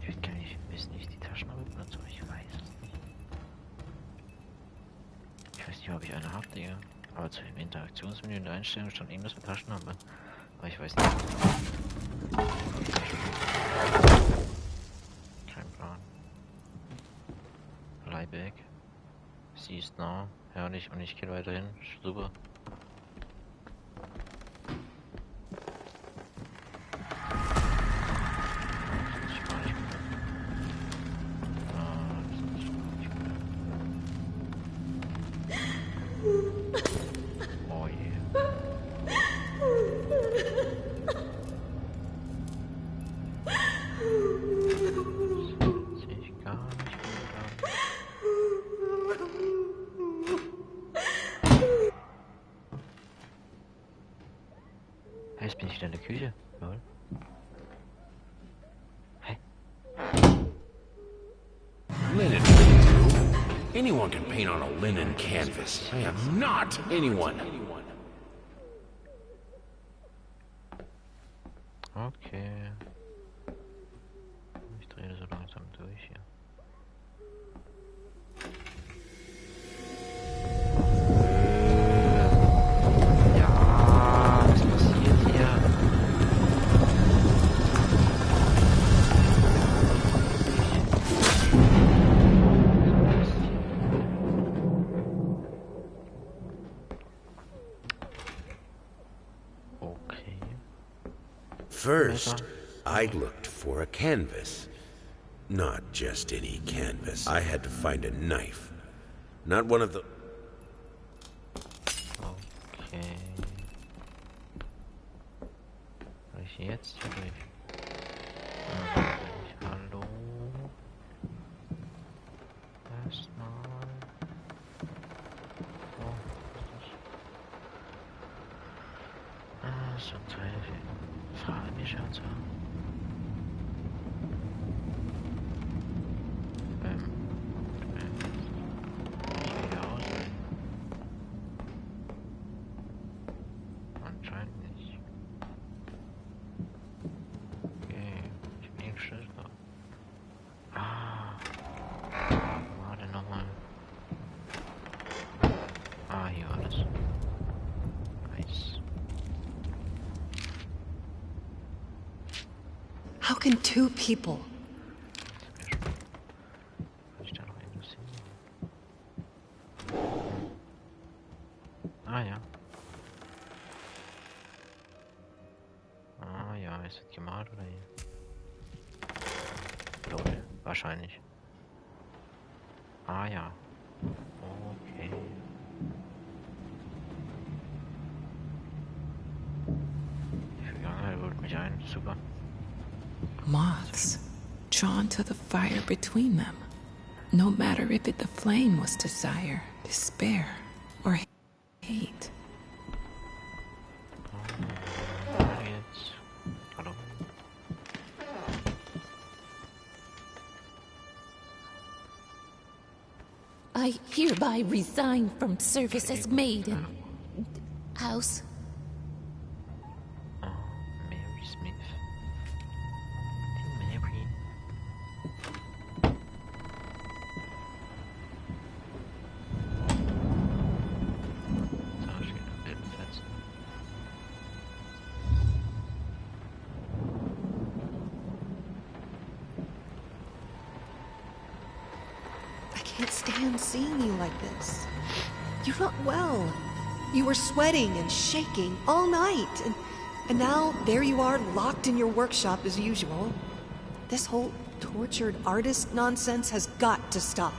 Ich kann nicht wissen, ich die Taschen habe oder so, ich weiß es nicht. Ich weiß nicht, ob ich eine habe, Digga. Aber zu dem Interaktionsmenü in der Einstellung stand irgendwas mit Taschen haben. Aber ich weiß nicht. Kein Plan. Leihback. Sie ist nah. Herrlich, und ich gehe weiterhin. Super. Oh je. Sehe ich gar nicht gut an. Küche. Jawohl. Hä? Linen. Anyone can paint on a linen canvas. I am not anyone. Okay. Ich drehe so langsam durch hier. Ja, was passiert hier? Okay. First, I looked for a canvas. Not just any canvas. I had to find a knife. Not one of the... Okay. Soll ich jetzt hier durch? Hallo? Erstmal. Oh, was ist das? Ah, so ein Teil für Fahrradgeschäfte. Anscheinend nicht. Okay, ich bin den Schlüssel. Ah. Warte nochmal. Ah, hier war das. Nice. How can two people? Kann ich da noch irgendwas hin? Ah ja. Ah ja, ist das gemalt oder hier? Lol, wahrscheinlich. Ah ja. Okay. Die Vergangenheit holt mich ein. Super. Moths, drawn to the fire between them, no matter if it the flame was desire, despair, or hate. Jetzt. Hallo. I hereby resign from service as maid in House. Oh, Mary Smith. Die Mary. Da steht ein Bildfest. I can't stand seeing you like this. You're not well. You were sweating and shaking all night, and now there you are locked in your workshop as usual. This whole tortured artist nonsense has got to stop.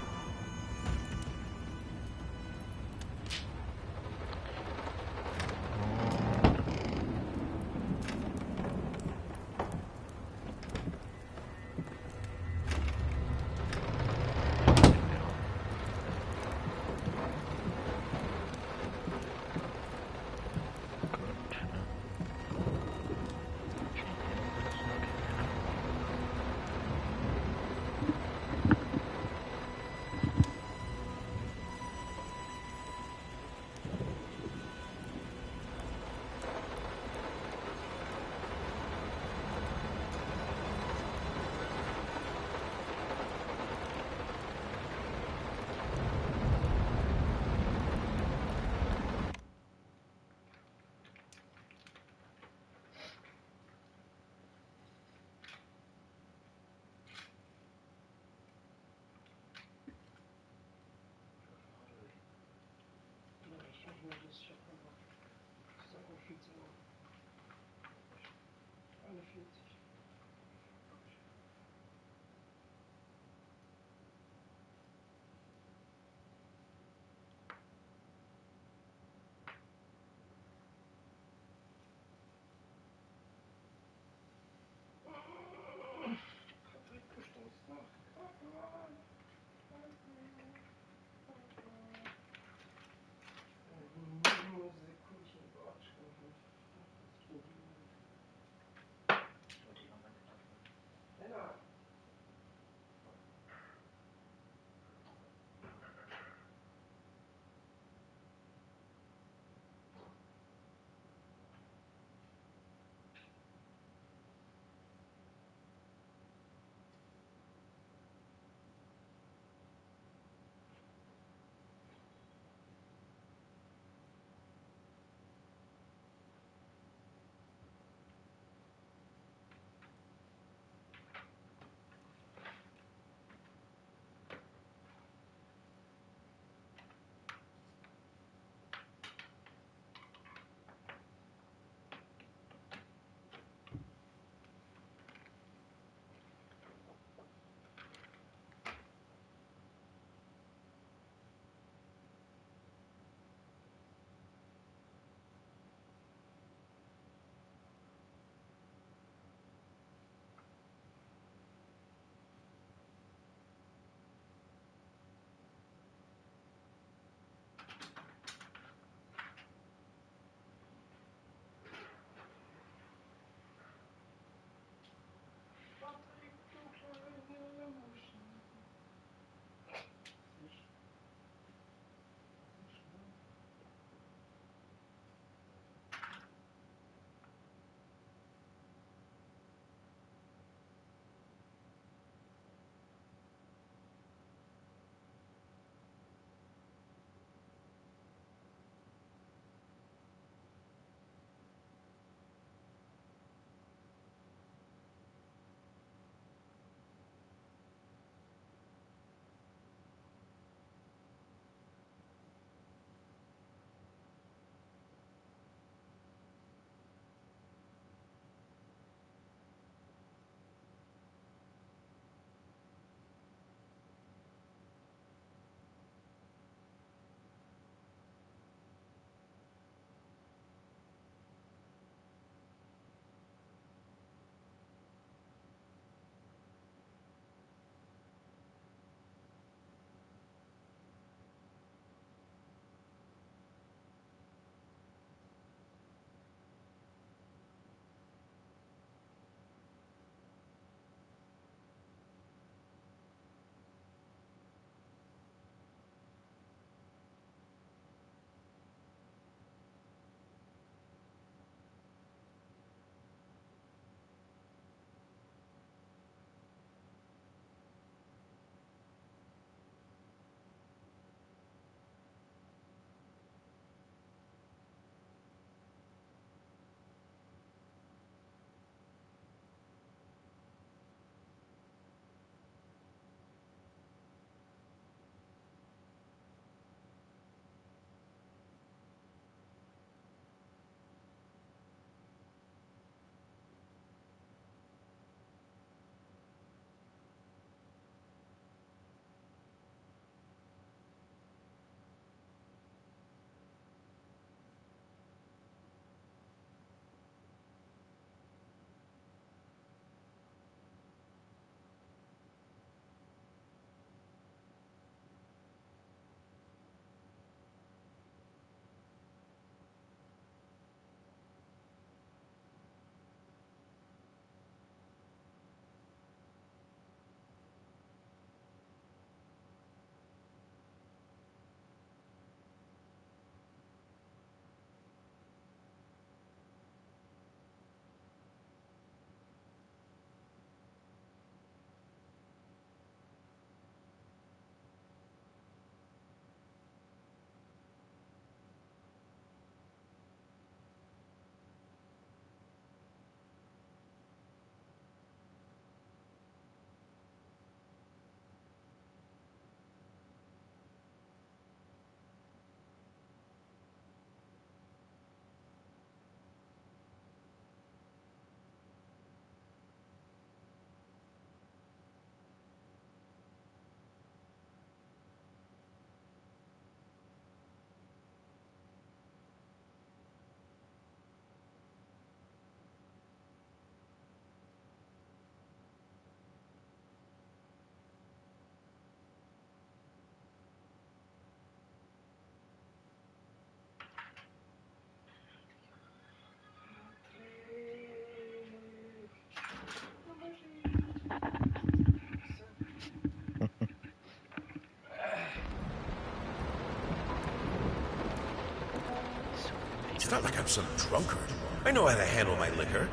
It's not like I'm some drunkard. I know how to handle my liquor.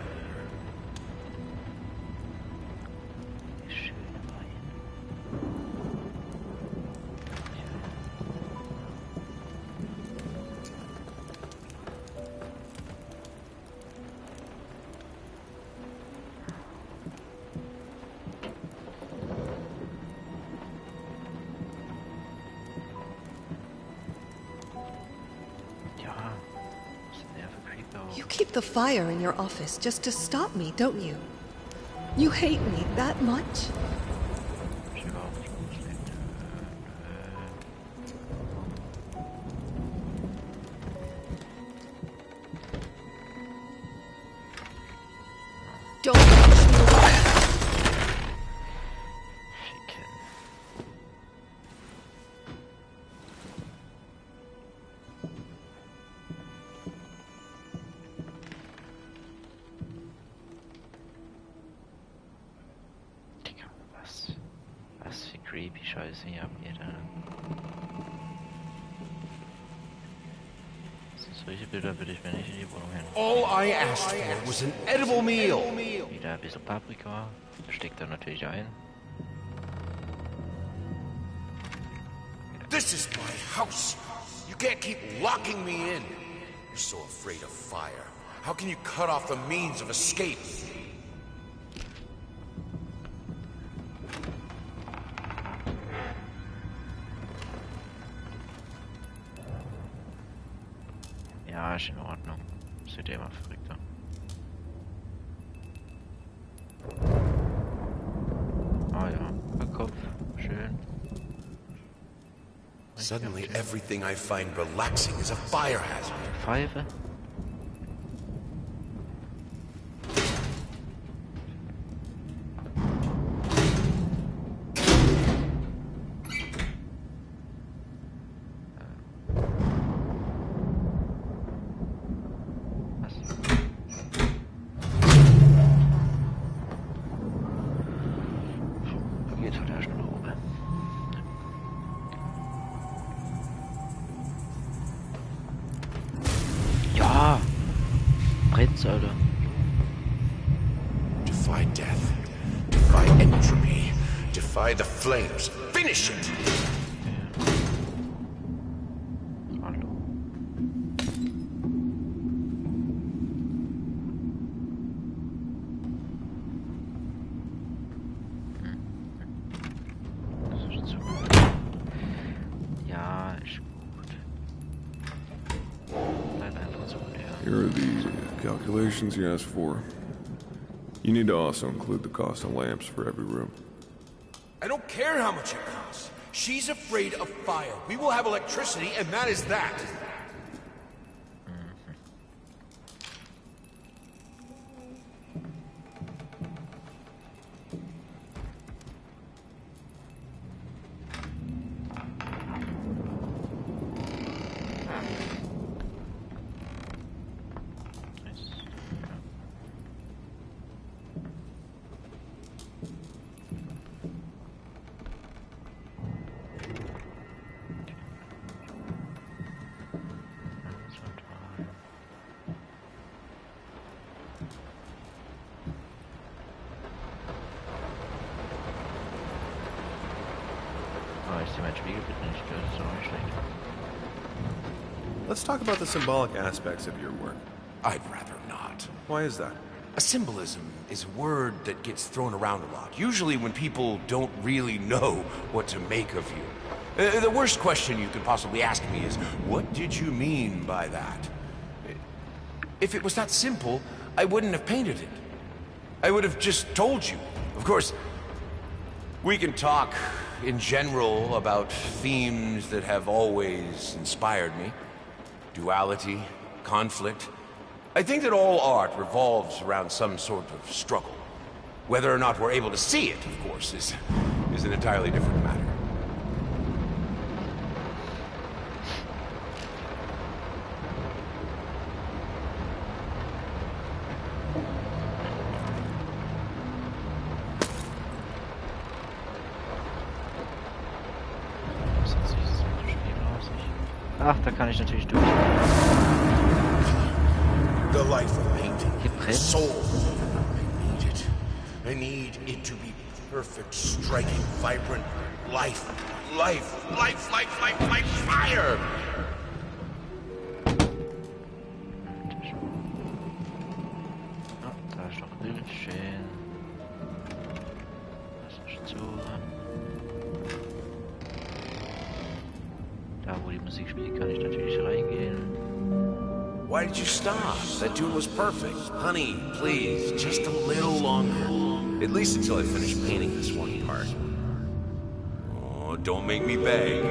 You keep the fire in your office just to stop me, don't you? You hate me that much? Don't push me away. Was für creepy Scheiße hier abgeht, Alter. Solche Bilder würde ich mir nicht in die Wohnung hin. All I asked for was an edible meal. Wieder ein bisschen Paprika. Das steckt er natürlich ein. This is my house. You can't keep locking me in. You're so afraid of fire. How can you cut off the means of escape? Ja, ist in Ordnung. Das wird ja immer verrückter. Ah ja, der Kopf. Schön. Suddenly everything I find relaxing is a fire hazard. Pfeife? Alter. Defy death. Defy entropy. Defy the flames. Finish it! Hallo. Das ist zu gut. Ja, ist gut. Bleib einfach so leer. Here are the calculations you asked for. You need to also include the cost of lamps for every room. I don't care how much it costs. She's afraid of fire. We will have electricity, and that is that. Let's talk about the symbolic aspects of your work. I'd rather not. Why is that? A symbolism is a word that gets thrown around a lot, usually when people don't really know what to make of you. The worst question you could possibly ask me is, what did you mean by that? If it was that simple, I wouldn't have painted it. I would have just told you. Of course, we can talk in general about themes that have always inspired me. Duality, conflict. I think that all art revolves around some sort of struggle. Whether or not we're able to see it, of course, is an entirely different matter. Ach, da kann ich natürlich durch. The life of painting. Hier Soul. brennt. I need it to be perfect, striking, vibrant. Life. Life. Life, life, life, life, fire! Ah, da ist noch Bildschirm. Das ist zu. Da, wo die Musik spielt, kann ich natürlich reingehen. Why did you stop? That tune was perfect. Honey, please, just a little longer. At least until I finish painting this one part. Oh, don't make me beg.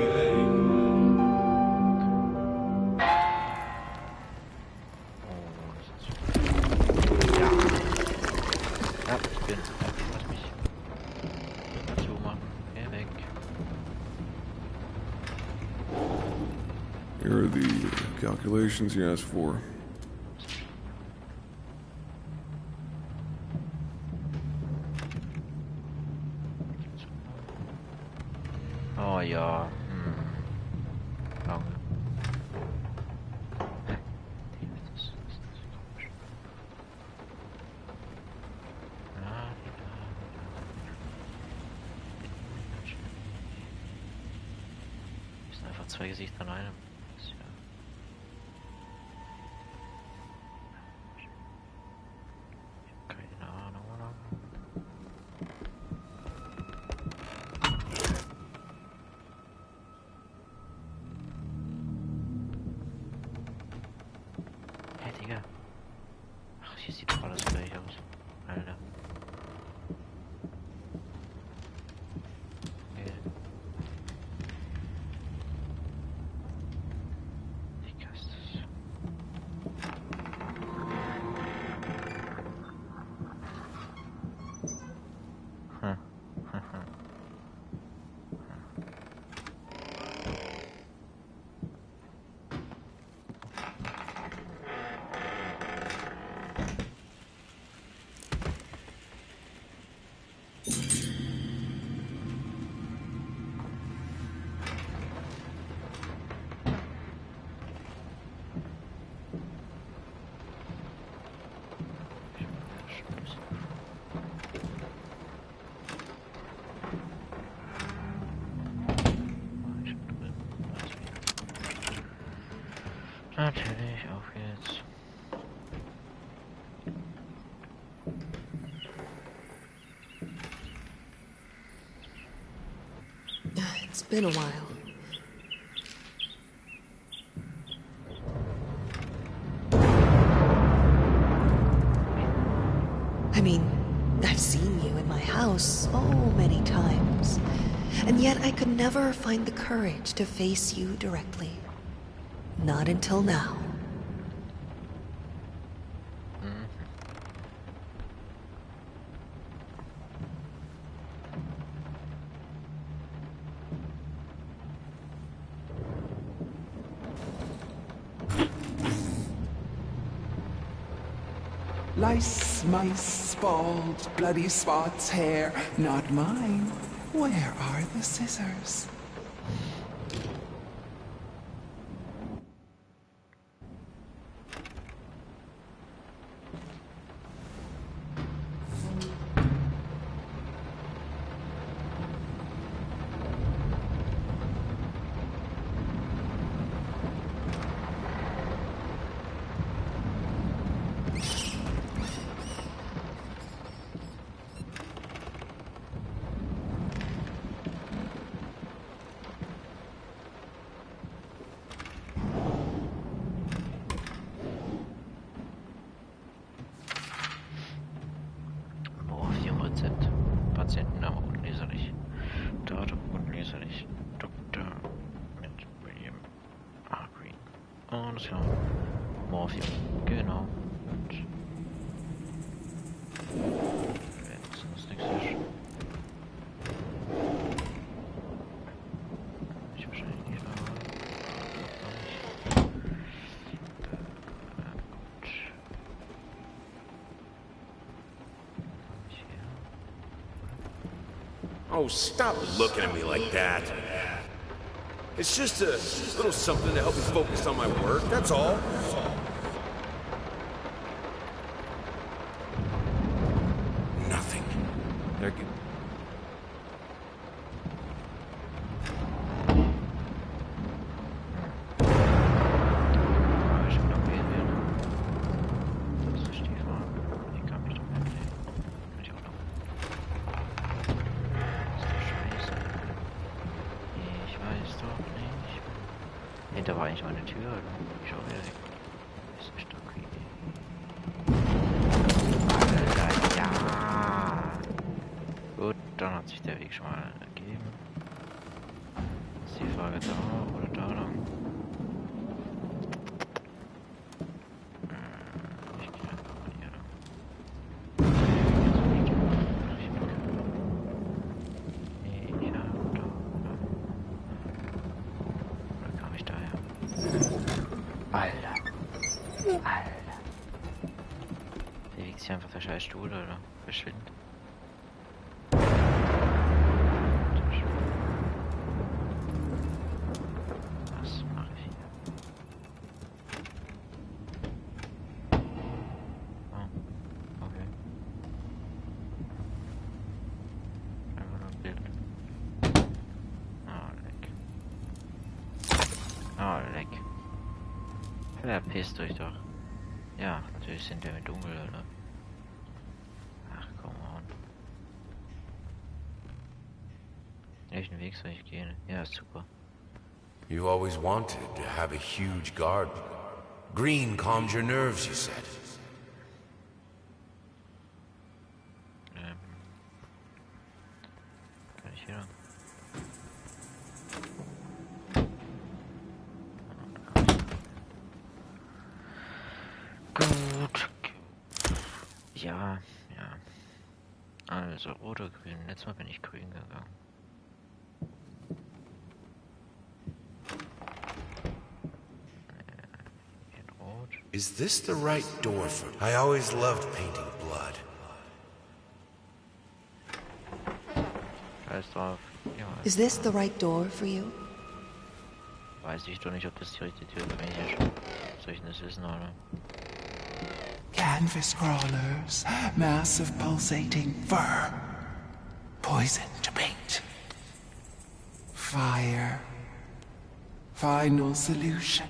Ja, ich bin. Lass mich dazu machen. Geh weg. Here are the calculations you asked for. Oh ja. Lange. Das ist komisch. Das sind einfach zwei Gesichter an einem. Das ist ja. Keine Ahnung, oder? Hä, Digga. Ach, hier sieht doch alles gleich aus. Alter. Okay. Digga, ist das. Natürlich, auf geht's. It's been a while. I mean, I've seen you in my house so many times, and yet I could never find the courage to face you directly. Not until now. Lice, mice, bald, bloody spots, hair, not mine. Where are the scissors? Patientenname unleserlich. Datum unleserlich. Dr. mit William A. Green. Alles klar. Morphium. Genau. Und wenn sonst nichts ist. Ich wahrscheinlich nicht, aber noch nicht. Gut. Oh, stop looking at me like that. It's just a little something to help me focus on my work, that's all. They're good. Da war eigentlich meine Tür, oder? Ich schau wieder weg. Das ist doch creepy. Alter, ja! Gut, dann hat sich der Weg schon mal ergeben. Ist die Frage da oder da lang? Ich gehe einfach mal hier lang. Nee, da, da. Oder kam ich daher? Alter. Alter. Der wiegt sich einfach der scheiß Stuhl, oder? Verschwind. Was mache ich hier? Oh, okay. Einfach nur ein Bild. Oh, leck. Oh, leck. Verpisst euch doch. Ja, natürlich sind wir im Dunkel, oder? Ach, komm on. Welchen Weg soll ich gehen? Ja, ist super. You always wanted to have a huge garden. Green calms your nerves, you said. Kann ich hier lang? Gut. Ja, ja. Also, rot oder grün. Letztes Mal bin ich grün gegangen. In rot. Is this the right door for... I always loved painting blood. Scheiß drauf. Ja, Is this the right door for you? weiß ich doch nicht, ob das die richtige Tür für mich ist. Soll ich das wissen, oder? Canvas crawlers, massive pulsating fur, poison to paint. Fire, final solution.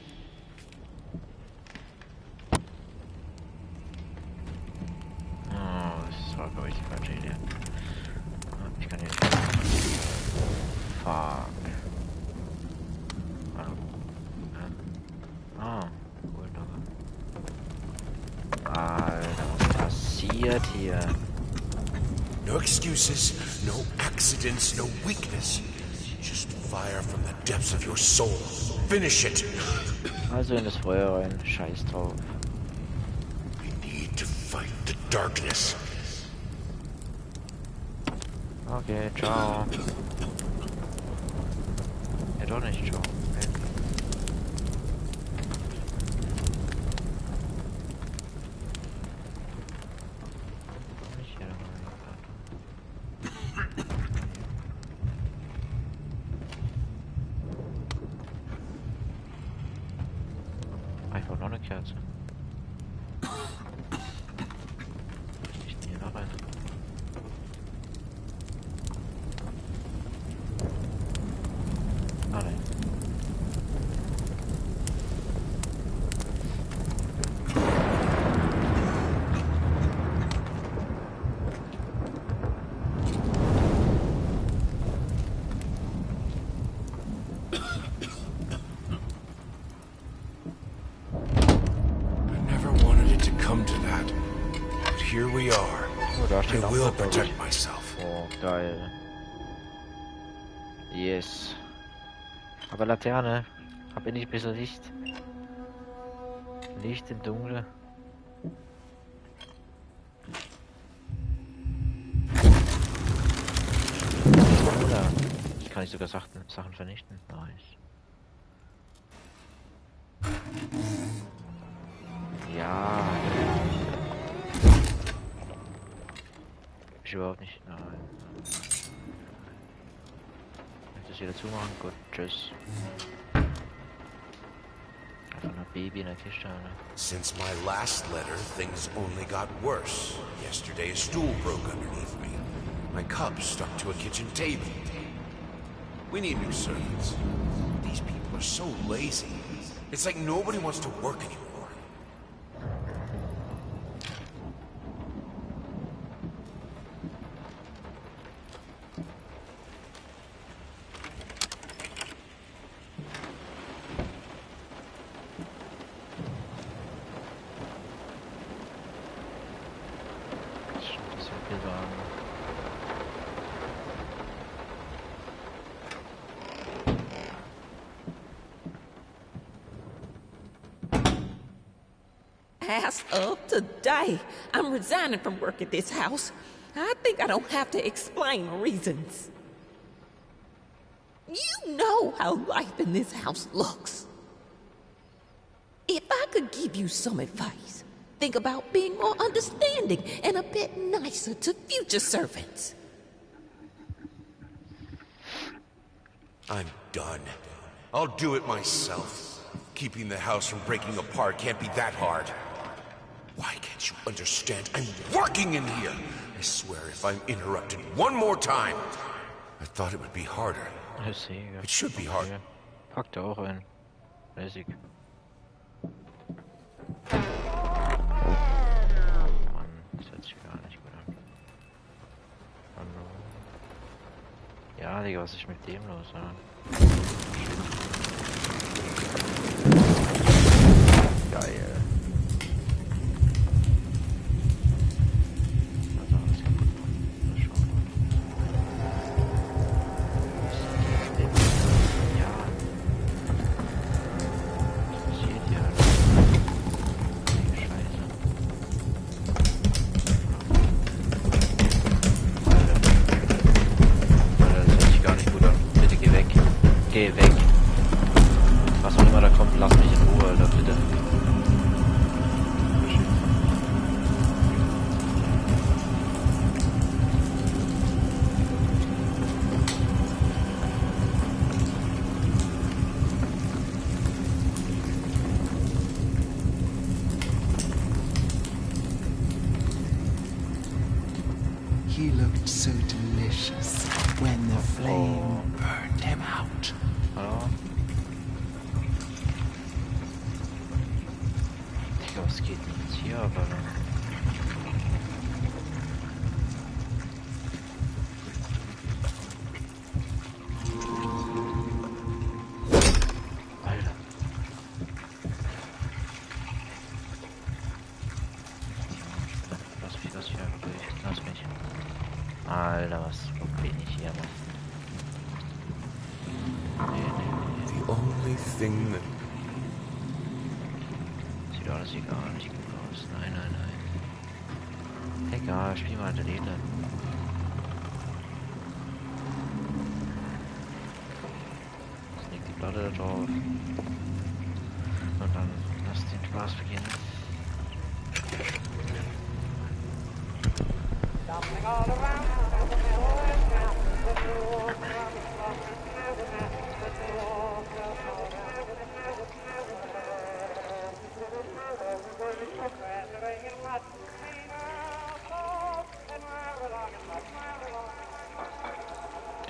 Oh, das war, glaube ich, die falsche Idee. Ich kann hier nicht. Fuck. Hallo. Ah, cool, danke. Alter, was passiert hier? No excuses, no accidents, no weakness. Just fire from the depths of your soul. Finish it. Also in das Feuer rein, scheiß drauf. We need to fight the darkness. Okay, ciao. Ja, doch nicht, ciao. Okay. Nicht hier einfach noch eine Kerze. Ich gehe da rein. Ah, nein. I never wanted it to come to that. But here we are. Oh, da I steht auch will was, glaub ich. protect myself. Oh, geil. Yes. Aber Laterne. Hab endlich ein bisschen Licht. Licht im Dunkeln. Oder kann ich sogar Sachen vernichten. Nice. Ja. Ich überhaupt nicht. Nein. Das wieder zumachen. Gut, tschüss. Einfach ein Baby in der Kiste, oder? Since my last letter, things only got worse. Yesterday, a stool broke underneath me. My cup stuck to a kitchen table. We need new servants. These people are so lazy. It's like nobody wants to work anymore. As of today, I'm resigning from work at this house. I think I don't have to explain my reasons. You know how life in this house looks. If I could give you some advice, think about being more understanding and a bit nicer to future servants. I'm done. I'll do it myself. Keeping the house from breaking apart can't be that hard. Why can't you understand? I'm working in here! I swear if I'm interrupted one more time, I thought it would be harder. It should be harder. Packt er auch ein. Lässig. Mann, das hört sich gar nicht gut an. Hallo. Ja, Digga, was ist mit dem los, ja? Geil. Geh weg. Was auch immer da kommt, lass mich in Ruhe, Alter, bitte. He looked so delicious when the flame burned him out. Hallo? Digga, was geht denn jetzt hier ab, Alter? Alter. Lass mich einfach durch. Lass mich. Alter, was bin ich hier, Mann? The only thing that... Sieht alles hier gar nicht gut aus. Nein, nein, nein. Egal, spiel mal der Leder. Jetzt liegt die Platte da drauf. Und dann lass den Spaß beginnen.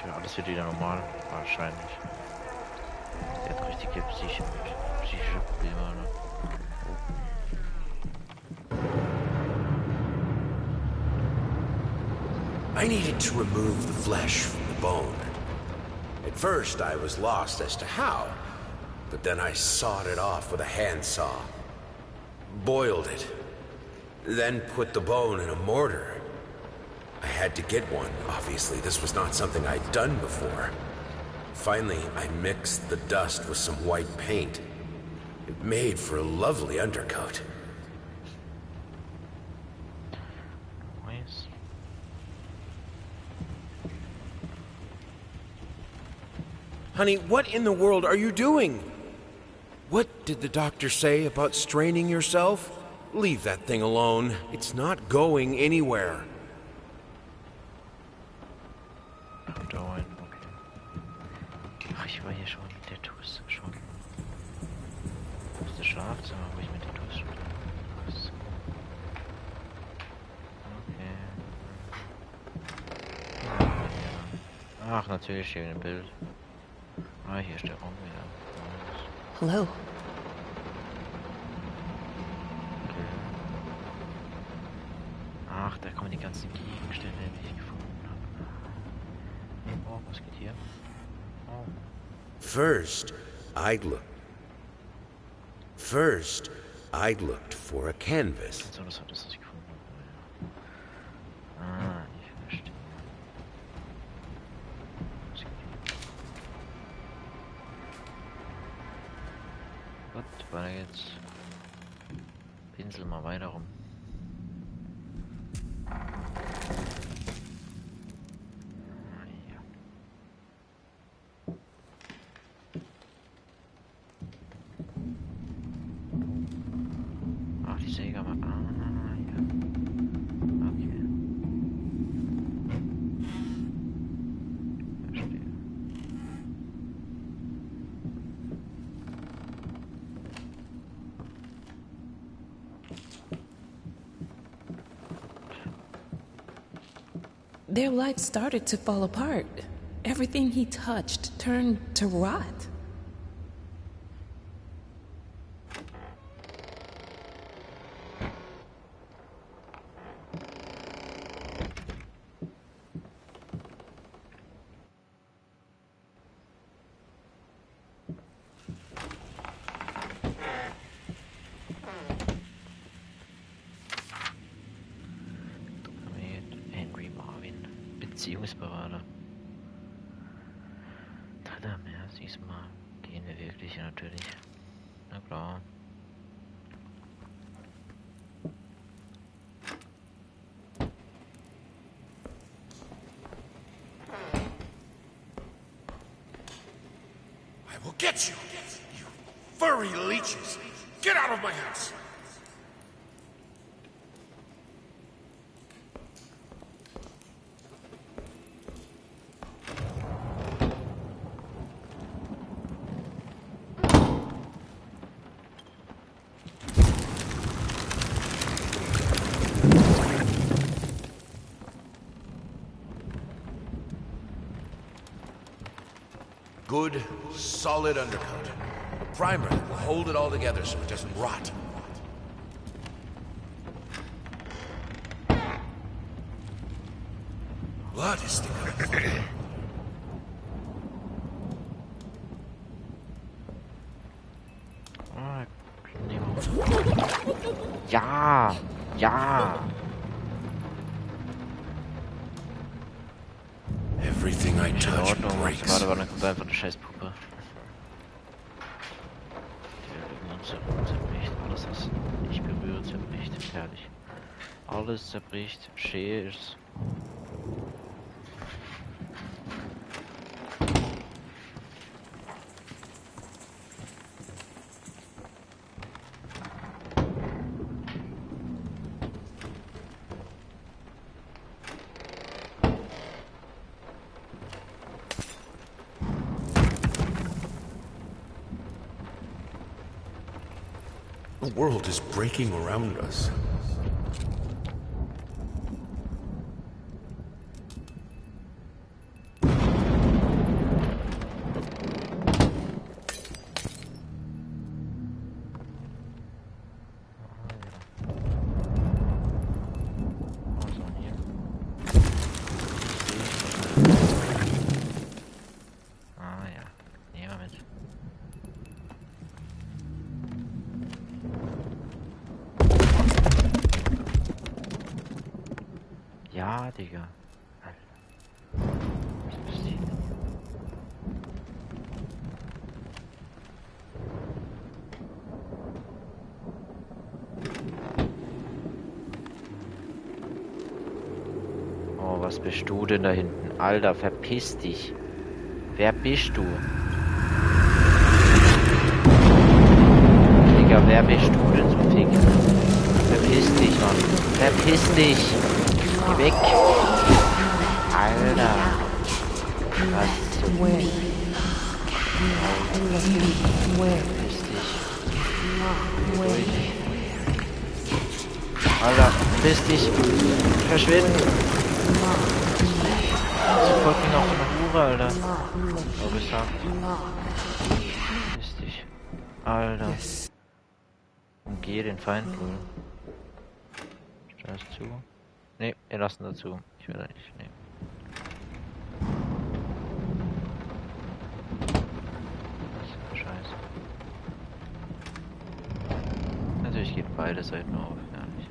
Ja, alles wird wieder normal, wahrscheinlich. Der hat richtige psychische Probleme, ne? I needed to remove the flesh from the bone. At first, I was lost as to how, but then I sawed it off with a handsaw, boiled it, then put the bone in a mortar. I had to get one. Obviously, this was not something I'd done before. Finally, I mixed the dust with some white paint. It made for a lovely undercoat. Nice. Honey, what in the world are you doing? What did the doctor say about straining yourself? Leave that thing alone. It's not going anywhere. Dauern, okay. Ach, ich war hier schon. Der Tuss schon. Das ist das Schlafzimmer, wo ich mit dem Tuss spiele. Okay. Ach, natürlich hier ein Bild. Ah, hier ist der Raum wieder. Hello. Okay. Ach, da kommen die ganzen Gegenstände, die ich gefunden habe. Oh, was geht hier? Oh. First, I'd looked for a canvas. So, das war das, was ich gefunden habe. Ah, ich verstehe. Was geht hier? Gut, weiter geht's. Pinsel mal weiter rum. Ach, die Säge aber. Ah, ja. Okay. Verstehe. Their life started to fall apart. Everything he touched turned to rot. Beziehungsberater. Tada, mehr, diesmal gehen wir wirklich, natürlich. Na klar. I will get you, you furry leeches. Get out of my house. Good, solid undercoat. A primer that will hold it all together so it doesn't rot. Blood is sticking up. Ja! Ja! Everything I Nicht in touch Ordnung, breaks. gerade war dann kommt einfach eine Scheißpuppe. Die irgendwann zerbricht. Alles, was nicht berührt, zerbricht. Herrlich. Alles zerbricht. Schee ist. The world is breaking around us. Ah ja, nehmen wir mit. Ja, Digga. Alter. Was passiert denn? Oh, was bist du denn da hinten? Alter, verpiss dich. Wer bist du? Digga, wer bist du denn so Fick? Verpiss dich, Mann. Verpiss dich. Geh weg. Alter. Was zum... Verpiss dich. Alter, verpiss dich. Verschwinden. Sie folgt mir noch so eine Hure. Hure, Alter. Oh, gesagt. Ist dich. Alter. Umgehe den Feind wohl. Stell das zu. Ne, wir lassen dazu. Ich will da nicht. Nee. Das ist scheiße. Natürlich geht beide Seiten auf, ehrlich.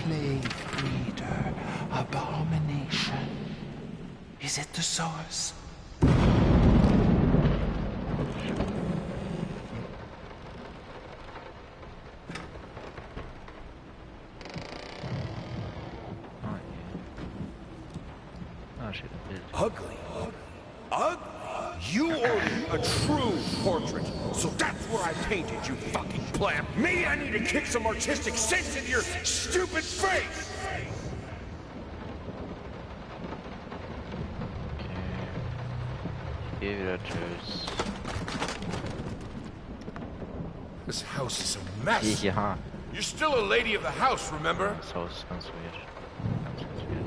Plague breeder, abomination. Is it the source? Ugly? Ugly? You ordered a true portrait, so that's where I painted you, fucking plant. Me, I need to kick some artistic sense into your stupid face! Geh wieder, tschüss. This house is a mess. Ja. You're still a lady of the house, remember? Das Haus ist ganz weird. Ganz weird.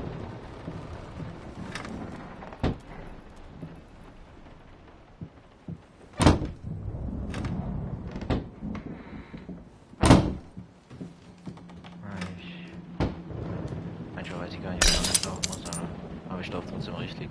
Manchmal weiß ich gar nicht, wie lange ich laufen muss, aber ich laufe trotzdem richtig.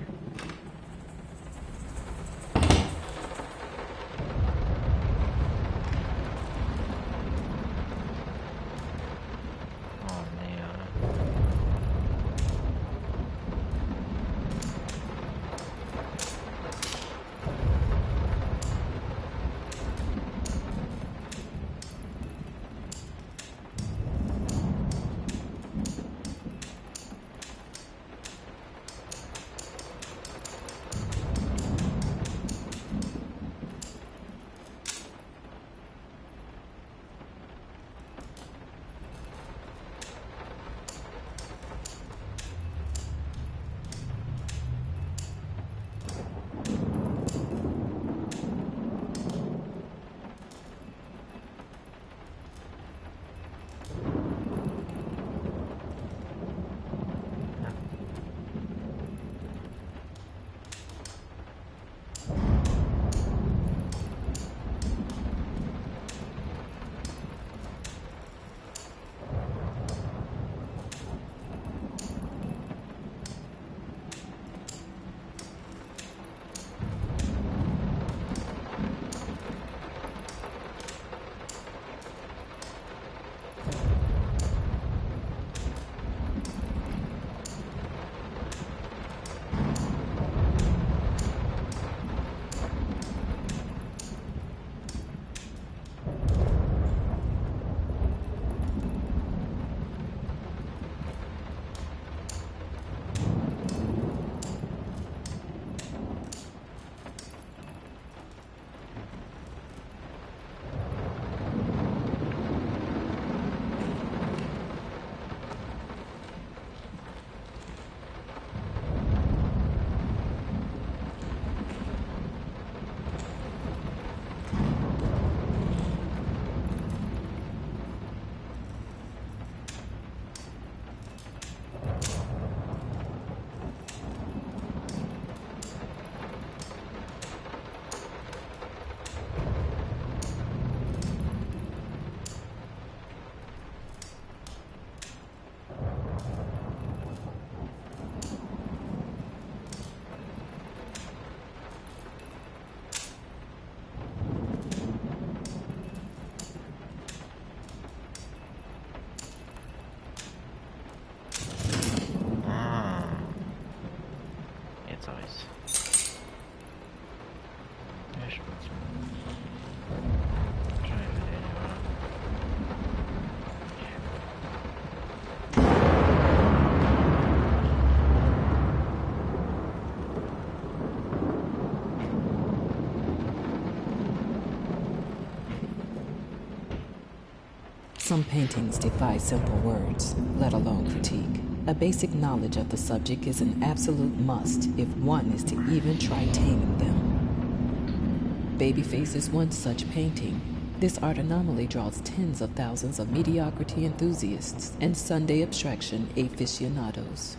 Some paintings defy simple words, let alone critique. A basic knowledge of the subject is an absolute must if one is to even try taming them. Babyface is one such painting. This art anomaly draws tens of thousands of mediocrity enthusiasts and Sunday abstraction aficionados.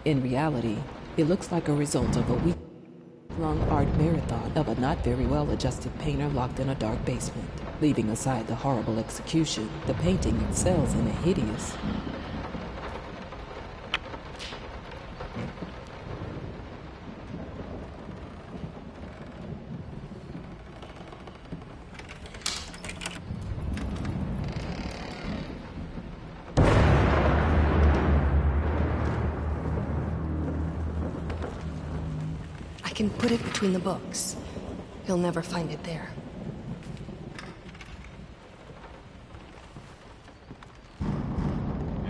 In reality, it looks like a result of a week-long art marathon of a not very well-adjusted painter locked in a dark basement. Leaving aside the horrible execution, the painting excels in a hideous... I can put it between the books. He'll never find it there.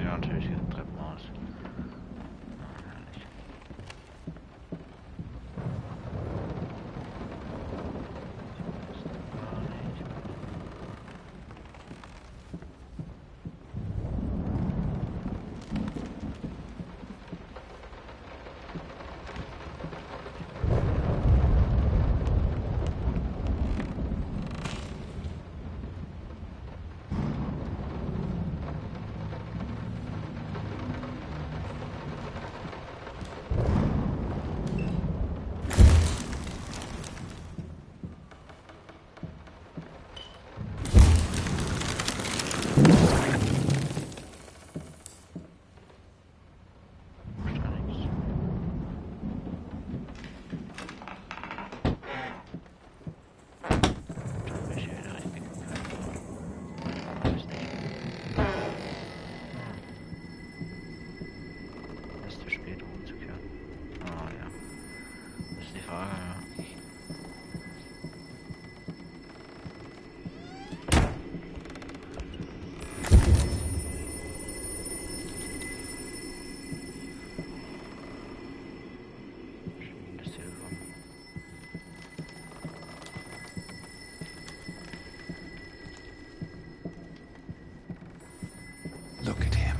Ja, natürlich geht ein Treppenhaus. Herrlich. Look at him,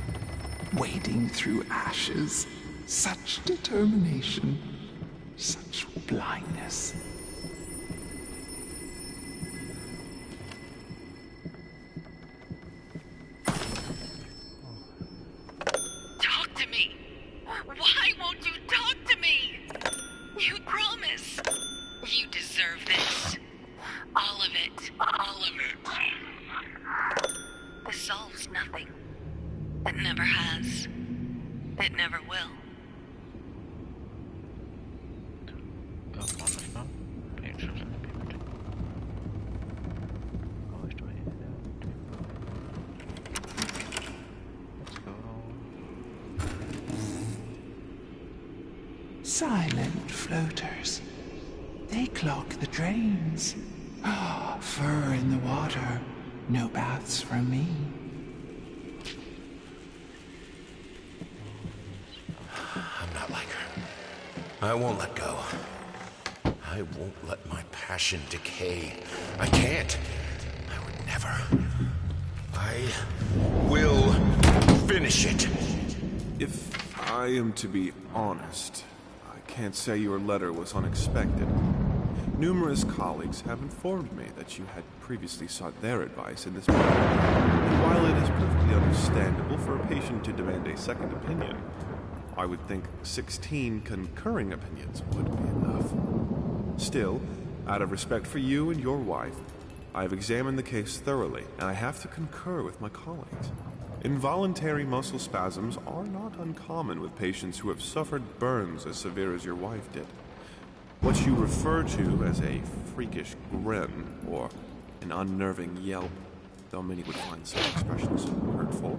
wading through ashes. Such determination, such blindness. Talk to me. Why won't you talk to me? You promise. You deserve this. All of it. All of it. This solves nothing. It never has. It never will. Silent floaters. They clog the drains. Ah, fur in the water. No baths from me. I'm not like her. I won't let go. I won't let my passion decay. I can't. I would never. I will finish it. If I am to be honest, I can't say your letter was unexpected. Numerous colleagues have informed me that you had previously sought their advice in this matter. And while it is perfectly understandable for a patient to demand a second opinion, I would think 16 concurring opinions would be enough. Still, out of respect for you and your wife, I have examined the case thoroughly, and I have to concur with my colleagues. Involuntary muscle spasms are not uncommon with patients who have suffered burns as severe as your wife did. What you refer to as a freakish grin or an unnerving yelp, though many would find such expressions hurtful,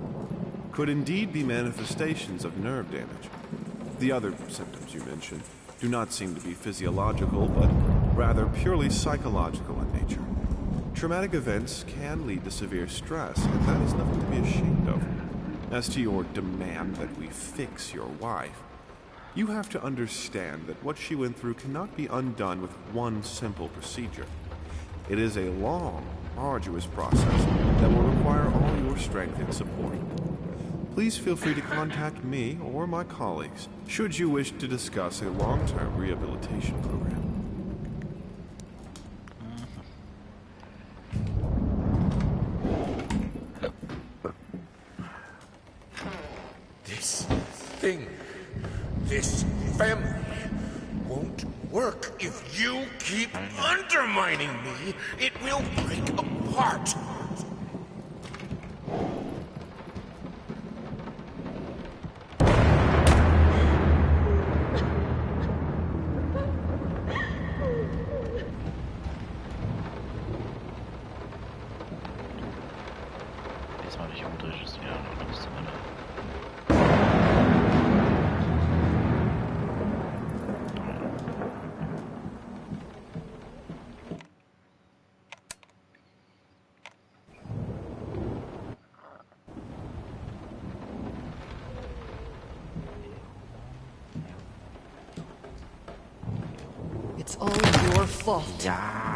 could indeed be manifestations of nerve damage. The other symptoms you mentioned do not seem to be physiological, but rather purely psychological in nature. Traumatic events can lead to severe stress, and that is nothing to be ashamed of. As to your demand that we fix your wife, you have to understand that what she went through cannot be undone with one simple procedure. It is a long arduous process that will require all your strength and support. Please feel free to contact me or my colleagues should you wish to discuss a long-term rehabilitation program. This thing, this family, won't work if you keep undermining me. It will break apart. Diesmal nicht umdrehst, ja, noch bist du mal da. It's all your fault. Ja.